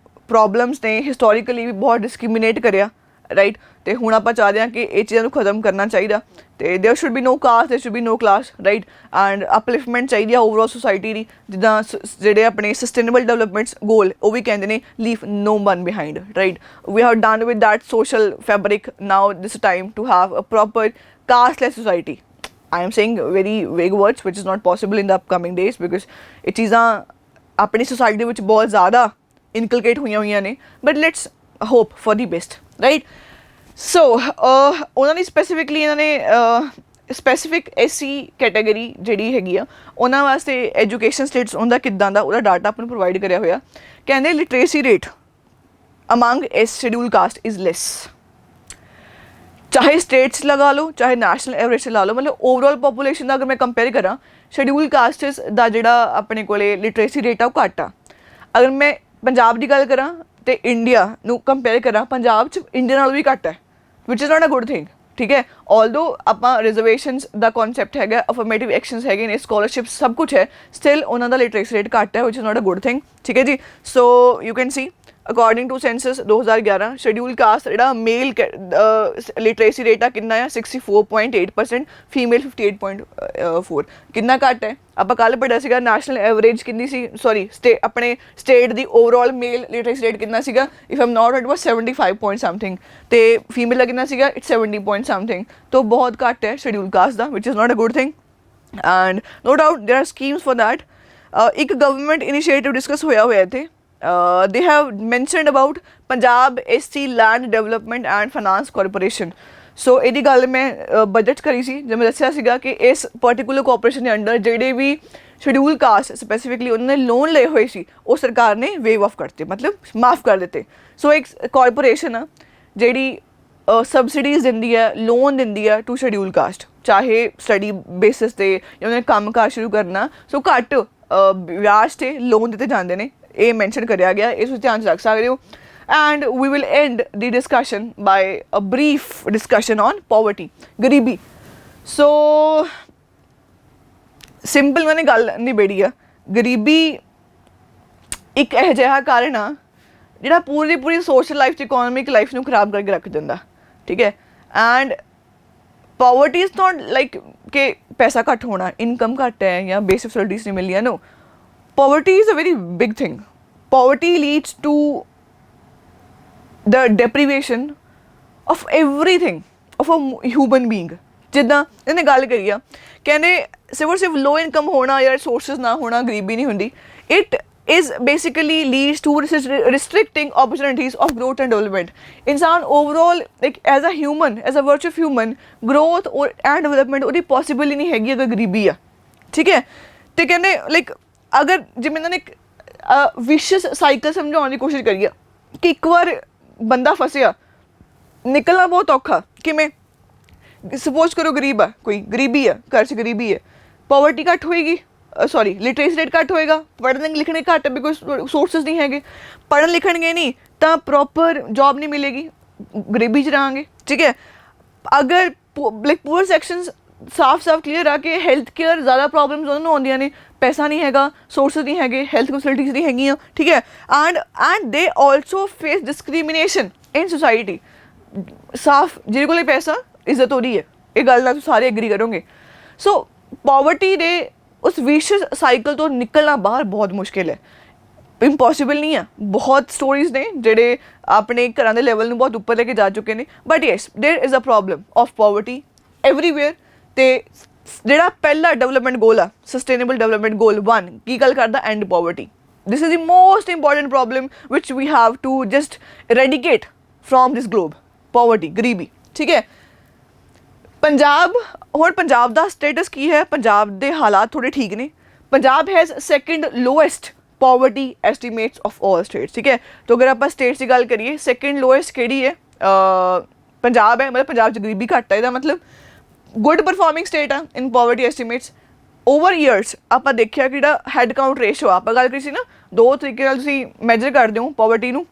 ਪ੍ਰੋਬਲਮਸ ਨੇ ਹਿਸਟੋਰੀਕਲੀ ਵੀ ਬਹੁਤ ਡਿਸਕ੍ਰਿਮੀਨੇਟ ਕਰਿਆ, ਰਾਈਟ। ਅਤੇ ਹੁਣ ਆਪਾਂ ਚਾਹਦੇ ਹਾਂ ਕਿ ਇਹ ਚੀਜ਼ਾਂ ਨੂੰ ਖਤਮ ਕਰਨਾ ਚਾਹੀਦਾ, ਅਤੇ there should be no caste, there should be no class, right. And upliftment ਚਾਹੀਦੀ ਆ ਓਵਰਆਲ ਸੋਸਾਇਟੀ ਦੀ, ਜਿੱਦਾਂ ਜਿਹੜੇ ਆਪਣੇ ਸਸਟੇਨੇਬਲ ਡਿਵੈਲਪਮੈਂਟਸ ਗੋਲ ਉਹ ਵੀ ਕਹਿੰਦੇ ਨੇ leave no one behind, right. We have done with that social fabric, now this time to have a proper casteless society. I am saying very vague words which is not possible in the upcoming days because ਇਹ ਚੀਜ਼ਾਂ ਆਪਣੀ ਸੋਸਾਇਟੀ ਦੇ ਵਿੱਚ ਬਹੁਤ ਜ਼ਿਆਦਾ ਇਨਕਲਕੇਟ ਹੋਈਆਂ ਨੇ, but let's hope for the best, right. So ਉਹਨਾਂ ਨੇ ਸਪੈਸੀਫਿਕਲੀ ਇਹਨਾਂ ਨੇ ਸਪੈਸੀਫਿਕ SC ਕੈਟਾਗਰੀ ਜਿਹੜੀ ਹੈਗੀ ਆ ਉਹਨਾਂ ਵਾਸਤੇ ਐਜੂਕੇਸ਼ਨ ਸਟੇਟਸ ਉਹਦਾ ਕਿੱਦਾਂ ਦਾ ਉਹਦਾ ਡਾਟਾ ਆਪਾਂ ਨੂੰ ਪ੍ਰੋਵਾਈਡ ਕਰਿਆ ਹੋਇਆ। ਕਹਿੰਦੇ literacy rate among schedule caste is less, ਚਾਹੇ ਸਟੇਟਸ ਲਗਾ ਲਓ ਚਾਹੇ ਨੈਸ਼ਨਲ ਐਵਰੇਜ ਲਾ ਲਓ। ਮਤਲਬ ਓਵਰਆਲ ਪੋਪੂਲੇਸ਼ਨ ਦਾ ਅਗਰ ਮੈਂ ਕੰਪੇਅਰ ਕਰਾਂ ਸ਼ੈਡਿਊਲ ਕਾਸਟਸ ਦਾ ਜਿਹੜਾ ਆਪਣੇ ਕੋਲੇ ਲਿਟਰੇਸੀ ਰੇਟ ਆ ਉਹ ਘੱਟ ਆ। ਅਗਰ ਮੈਂ ਪੰਜਾਬ ਦੀ ਗੱਲ ਕਰਾਂ ਅਤੇ ਇੰਡੀਆ ਨੂੰ ਕੰਪੇਅਰ ਕਰਾਂ, ਪੰਜਾਬ 'ਚ ਇੰਡੀਆ ਨਾਲੋਂ ਵੀ ਘੱਟ ਹੈ, which is not a good thing, ਠੀਕ ਹੈ। ਆਲਦੋ ਆਪਾਂ ਰਿਜ਼ਰਵੇਸ਼ਨਸ ਦਾ ਕਨਸੈਪਟ ਹੈਗਾ, ਅਫਰਮੇਟਿਵ ਐਕਸ਼ਨਸ ਹੈਗੇ ਨੇ, ਸਕੋਲਰਸ਼ਿਪਸ ਸਭ ਕੁਛ ਹੈ, ਸਟਿਲ ਉਹਨਾਂ ਦਾ ਲਿਟਰੇਸੀ ਰੇਟ ਘੱਟ ਹੈ, which is not a good thing, ਠੀਕ ਹੈ ਜੀ। So you can see according to census 2011 schedule caste ਜਿਹੜਾ ਮੇਲ ਲਿਟਰੇਸੀ ਰੇਟ ਆ ਕਿੰਨਾ ਆ 64.8%, ਫੀਮੇਲ 58.4, ਕਿੰਨਾ ਘੱਟ ਹੈ। ਆਪਾਂ ਕੱਲ੍ਹ ਪੜ੍ਹਿਆ ਸੀਗਾ ਨੈਸ਼ਨਲ ਐਵਰੇਜ ਕਿੰਨੀ ਸੀ, ਸੌਰੀ ਆਪਣੇ ਸਟੇਟ ਦੀ ਓਵਰਆਲ ਮੇਲ ਲਿਟਰੇਸੀ ਰੇਟ ਕਿੰਨਾ ਸੀਗਾ, if I'm not it was 75 point something, ਅਤੇ ਫੀਮੇਲ ਦਾ ਕਿੰਨਾ ਸੀਗਾ ਇਟਸ 70 ਪੁਆਇੰਟ ਸਮਥਿੰਗ। ਤਾਂ ਬਹੁਤ ਘੱਟ ਹੈ ਸ਼ੈਡਿਊਲ ਕਾਸਟ ਦਾ, which is not a good thing. And no doubt there are schemes for that. ਇੱਕ ਗਵਰਨਮੈਂਟ ਇਨੀਸ਼ੀਏਟਿਵ ਡਿਸਕਸ ਹੋਇਆ ਇੱਥੇ, they have mentioned about Punjab SC Land Development and Finance Corporation। ਸੋ ਇਹਦੀ ਗੱਲ ਮੈਂ ਬਜਟ 'ਚ ਕਰੀ ਸੀ, ਜਿਵੇਂ ਮੈਂ ਦੱਸਿਆ ਸੀਗਾ ਕਿ ਇਸ ਪਰਟੀਕੂਲਰ ਕੋਰਪੋਰੇਸ਼ਨ ਦੇ ਅੰਡਰ ਜਿਹੜੇ ਵੀ ਸ਼ੈਡਿਊਲ ਕਾਸਟ ਸਪੈਸੀਫਿਕਲੀ ਉਹਨਾਂ ਨੇ ਲੋਨ ਲਏ ਹੋਏ ਸੀ ਉਹ ਸਰਕਾਰ ਨੇ ਵੇਵ ਆਫ ਕਰਤੇ, ਮਤਲਬ ਮਾਫ ਕਰ ਦਿੱਤੇ। ਸੋ ਇੱਕ ਕਾਰਪੋਰੇਸ਼ਨ ਆ ਜਿਹੜੀ ਸਬਸਿਡੀਜ਼ ਦਿੰਦੀ ਹੈ, ਲੋਨ ਦਿੰਦੀ ਹੈ ਟੂ ਸ਼ੈਡਿਊਲ ਕਾਸਟ, ਚਾਹੇ ਸਟੱਡੀ ਬੇਸਿਸ 'ਤੇ ਜਾਂ ਉਹਨਾਂ ਨੇ ਕੰਮ ਕਾਰ ਸ਼ੁਰੂ ਕਰਨਾ, ਸੋ ਘੱਟ ਵਿਆਜ 'ਤੇ ਲੋਨ ਦਿੱਤੇ ਜਾਂਦੇ ਨੇ, ਇਹ ਮੈਂਸ਼ਨ ਕਰਿਆ ਗਿਆ, ਇਸ ਵਿੱਚ ਧਿਆਨ ਰੱਖ ਸਕਦੇ ਹੋ। And we will end the discussion by a brief discussion on poverty, ਗਰੀਬੀ। ਸੋ ਸਿੰਪਲ ਉਹਨਾਂ ਨੇ ਗੱਲ ਨਿਬੇੜੀ ਆ, ਗਰੀਬੀ ਇੱਕ ਇਹੋ ਜਿਹਾ ਕਾਰਨ ਆ ਜਿਹੜਾ ਪੂਰੀ ਸੋਸ਼ਲ ਲਾਈਫ 'ਚ ਇਕੋਨੋਮਿਕ ਲਾਈਫ ਨੂੰ ਖਰਾਬ ਕਰਕੇ ਰੱਖ ਦਿੰਦਾ, ਠੀਕ ਹੈ। And poverty is not like ਕਿ ਪੈਸਾ ਘੱਟ ਹੋਣਾ, ਇਨਕਮ ਘੱਟ ਹੈ ਜਾਂ ਬੇਸਿਕ ਫੈਸਿਲਿਟੀਜ਼ ਨਹੀਂ ਮਿਲੀਆਂ, ਨੋ। Poverty is a very big thing. Poverty leads to the deprivation of everything of a human being. ਜਿੱਦਾਂ ਇਹਨੇ ਗੱਲ ਕਰੀ ਆ, ਕਹਿੰਦੇ ਸਿਰਫ ਲੋ ਇਨਕਮ ਹੋਣਾ ਜਾਂ ਰਿਸੋਰਸਿਸ ਨਾ ਹੋਣਾ ਗਰੀਬੀ ਨਹੀਂ ਹੁੰਦੀ. It is basically leads to restricting opportunities of growth and development. इंसान overall like as a human, as a virtue of human, growth और and development ਉਹਦੀ possible ਹੀ ਨਹੀਂ ਹੈਗੀ ਅਗਰ ਗਰੀਬੀ ਆ. ਠੀਕ ਹੈ, ਤੇ ਕਹਿੰਦੇ ਲਾਈਕ ਅਗਰ ਜਿਵੇਂ ਇਹਨਾਂ ਨੇ ਇੱਕ ਵਿਸ਼ਸ ਸਾਈਕਲ ਸਮਝਾਉਣ ਦੀ ਕੋਸ਼ਿਸ਼ ਕਰੀ ਆ ਕਿ ਇੱਕ ਵਾਰ ਬੰਦਾ ਫਸਿਆ ਨਿਕਲਣਾ ਬਹੁਤ ਔਖਾ. ਕਿਵੇਂ? ਸਪੋਜ਼ ਕਰੋ ਗਰੀਬ ਆ, ਕੋਈ ਗਰੀਬੀ ਆ, ਘਰ 'ਚ ਗਰੀਬੀ ਹੈ, ਪਾਵਰਟੀ ਘੱਟ ਹੋਏਗੀ, ਸੌਰੀ ਲਿਟਰੇਸੀ ਰੇਟ ਘੱਟ ਹੋਏਗਾ, ਪੜ੍ਹਨ ਲਿਖਣੇ ਘੱਟ ਬਿਕੋਜ਼ ਸੋਰਸਿਸ ਨਹੀਂ ਹੈਗੇ, ਪੜ੍ਹਨ ਲਿਖਣਗੇ ਨਹੀਂ ਤਾਂ ਪ੍ਰੋਪਰ ਜੋਬ ਨਹੀਂ ਮਿਲੇਗੀ, ਗਰੀਬੀ 'ਚ ਰਹਾਂਗੇ. ਠੀਕ ਹੈ, ਅਗਰ ਲਾਈਕ ਪੂਅਰ ਸੈਕਸ਼ਨਸ ਸਾਫ਼ ਕਲੀਅਰ ਆ ਕਿ ਹੈਲਥ ਕੇਅਰ ਜ਼ਿਆਦਾ ਪ੍ਰੋਬਲਮਸ ਉਹਨਾਂ ਨੂੰ ਆਉਂਦੀਆਂ ਨੇ, ਪੈਸਾ ਨਹੀਂ ਹੈਗਾ, ਸੋਰਸਿਸ ਨਹੀਂ ਹੈਗੇ, ਹੈਲਥ ਫੈਸਿਲਿਟੀਜ਼ ਨਹੀਂ ਹੈਗੀਆਂ. ਠੀਕ ਹੈ, ਐਂਡ ਦੇ ਆਲਸੋ ਫੇਸ ਡਿਸਕ੍ਰੀਮੀਨੇਸ਼ਨ ਇਨ ਸੋਸਾਇਟੀ. ਸਾਫ਼ ਜਿਹਦੇ ਕੋਲ ਪੈਸਾ ਇੱਜ਼ਤ ਹੋ ਰਹੀ ਹੈ, ਇਹ ਗੱਲ ਨਾਲ ਤੁਸੀਂ ਸਾਰੇ ਐਗਰੀ ਕਰੋਗੇ. ਸੋ ਪਾਵਰਟੀ ਦੇ ਉਸ ਵਿਸ਼ਸ ਸਾਈਕਲ ਤੋਂ ਨਿਕਲਣਾ ਬਾਹਰ ਬਹੁਤ ਮੁਸ਼ਕਿਲ ਹੈ, ਇੰਪੋਸੀਬਲ ਨਹੀਂ ਆ. ਬਹੁਤ ਸਟੋਰੀਜ਼ ਨੇ ਜਿਹੜੇ ਆਪਣੇ ਘਰਾਂ ਦੇ ਲੈਵਲ ਨੂੰ ਬਹੁਤ ਉੱਪਰ ਲੈ ਕੇ ਜਾ ਚੁੱਕੇ ਨੇ. But yes there is a problem of poverty everywhere. ਅਤੇ ਜਿਹੜਾ ਪਹਿਲਾ ਡਿਵੈਲਪਮੈਂਟ ਗੋਲ ਆ, ਸਸਟੇਨੇਬਲ ਡਿਵੈਲਪਮੈਂਟ ਗੋਲ 1 ਕੀ ਗੱਲ ਕਰਦਾ? And poverty. This is the most important problem which we have to just eradicate from this globe. Poverty, ਗਰੀਬੀ. ਠੀਕ ਹੈ, ਪੰਜਾਬ ਹੁਣ ਪੰਜਾਬ ਦਾ ਸਟੇਟਸ ਕੀ ਹੈ? ਪੰਜਾਬ ਦੇ ਹਾਲਾਤ ਥੋੜ੍ਹੇ ਠੀਕ ਨੇ. Punjab has second lowest poverty estimates of all states. ਠੀਕ ਹੈ, ਤਾਂ ਅਗਰ ਆਪਾਂ ਸਟੇਟਸ ਦੀ ਗੱਲ ਕਰੀਏ, ਸੈਕਿੰਡ ਲੋਐਸਟ ਕਿਹੜੀ ਹੈ? ਪੰਜਾਬ ਹੈ. ਮਤਲਬ ਪੰਜਾਬ 'ਚ ਗਰੀਬੀ ਘੱਟ ਹੈ, ਇਹਦਾ ਮਤਲਬ ਗੁੱਡ ਪਰਫੋਰਮਿੰਗ ਸਟੇਟ ਆ ਇਨ ਪਾਵਰਟੀ ਐਸਟੀਮੇਟਸ. ਓਵਰ ਈਅਰਸ ਆਪਾਂ ਦੇਖਿਆ ਕਿ ਜਿਹੜਾ ਹੈਡ ਕਾਊਂਟ ਰੇਸ਼ੋ ਆਪਾਂ ਗੱਲ ਕਰੀ ਸੀ ਨਾ, ਦੋ ਤਰੀਕੇ ਨਾਲ ਤੁਸੀਂ ਮੈਜਰ ਕਰਦੇ ਹੋ ਪਾਵਰਟੀ ਨੂੰ.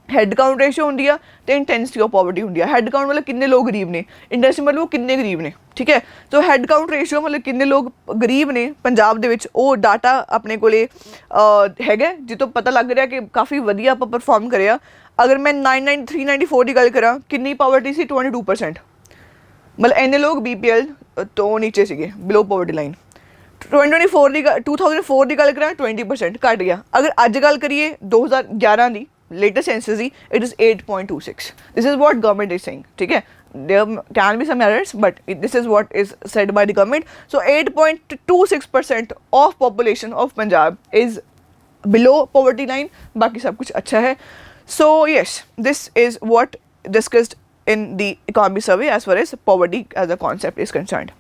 ਹੈਡ ਕਾਊਂਟ ਰੇਸ਼ੋ ਹੁੰਦੀ ਆ ਅਤੇ ਇੰਟੈਂਸਿਟੀ ਆਫ ਪਾਵਰਟੀ ਹੁੰਦੀ ਆ. ਹੈਡ ਕਾਊਂਟ ਮਤਲਬ ਕਿੰਨੇ ਲੋਕ ਗਰੀਬ ਨੇ, ਇੰਟੈਂਸਿਟੀ ਮਤਲਬ ਉਹ ਕਿੰਨੇ ਗਰੀਬ ਨੇ. ਠੀਕ ਹੈ, ਸੋ ਹੈਡ ਕਾਊਂਟ ਰੇਸ਼ੋ ਮਤਲਬ ਕਿੰਨੇ ਲੋਕ ਗਰੀਬ ਨੇ ਪੰਜਾਬ ਦੇ ਵਿੱਚ, ਉਹ ਡਾਟਾ ਆਪਣੇ ਕੋਲ ਹੈਗਾ ਜਿਸ ਤੋਂ ਪਤਾ ਲੱਗ ਰਿਹਾ ਕਿ ਕਾਫੀ ਵਧੀਆ ਆਪਾਂ ਪਰਫੋਰਮ ਕਰਿਆ. ਅਗਰ ਮੈਂ 394 ਦੀ ਗੱਲ ਕਰਾਂ, ਕਿੰਨੀ ਪਾਵਰਟੀ ਸੀ? 22%. ਮਤਲਬ ਇੰਨੇ ਲੋਕ BPL ਤੋਂ ਨੀਚੇ ਸੀਗੇ, ਬਿਲੋ ਪਾਵਰਟੀ ਲਾਈਨ. 2004 ਦੀ ਗੱਲ ਕਰਾਂ 20% ਘੱਟ ਗਿਆ. ਅਗਰ ਅੱਜ ਗੱਲ ਕਰੀਏ 2011 ਦੀ latest census it is 8.26. This is what government is saying. ठीक है, there can be some errors but this is what is said by the government. So 8.26% of population of Punjab is below poverty line. बाकी सब कुछ अच्छा है. So yes, this is what discussed in the economy survey as far as poverty as a concept is concerned.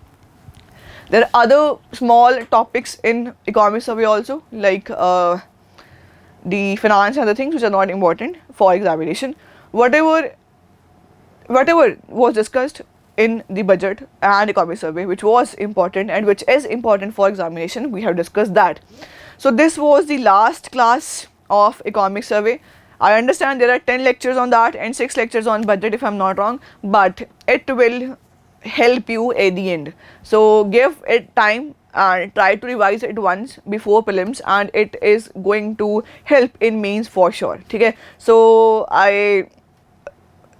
There are other small topics in economy survey also, like the finance and the things which are not important for examination. Whatever was discussed in the budget and economic survey which was important and which is important for examination, we have discussed that. So this was the last class of economic survey. I understand there are 10 lectures on that and 6 lectures on budget if I'm not wrong, but it will help you at the end. So give it time and try to revise it once before prelims and it is going to help in mains for sure. ठीक है, so I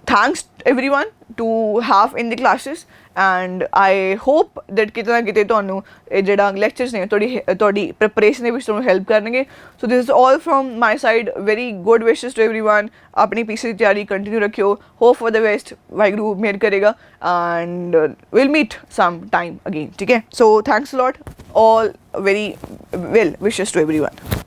thanks everyone to have in the classes and I hope that ਕਿਤੇ ਨਾ ਕਿਤੇ ਤੁਹਾਨੂੰ ਇਹ ਜਿਹੜਾ ਲੈਕਚਰਸ ਨੇ ਤੁਹਾਡੀ ਪ੍ਰੈਪਰੇਸ਼ਨ ਦੇ ਵਿੱਚ ਤੁਹਾਨੂੰ ਹੈਲਪ ਕਰਨਗੇ. So this is all from my side. Very good wishes to everyone. ਆਪਣੀ ਪੀਸੀ ਦੀ ਤਿਆਰੀ ਕੰਟੀਨਿਊ ਰੱਖਿਓ. Hope for the best. Waheguru ਮਿਹਰ ਕਰੇਗਾ and we'll meet some time again. ठीक है, so thanks a lot. All very well wishes to everyone.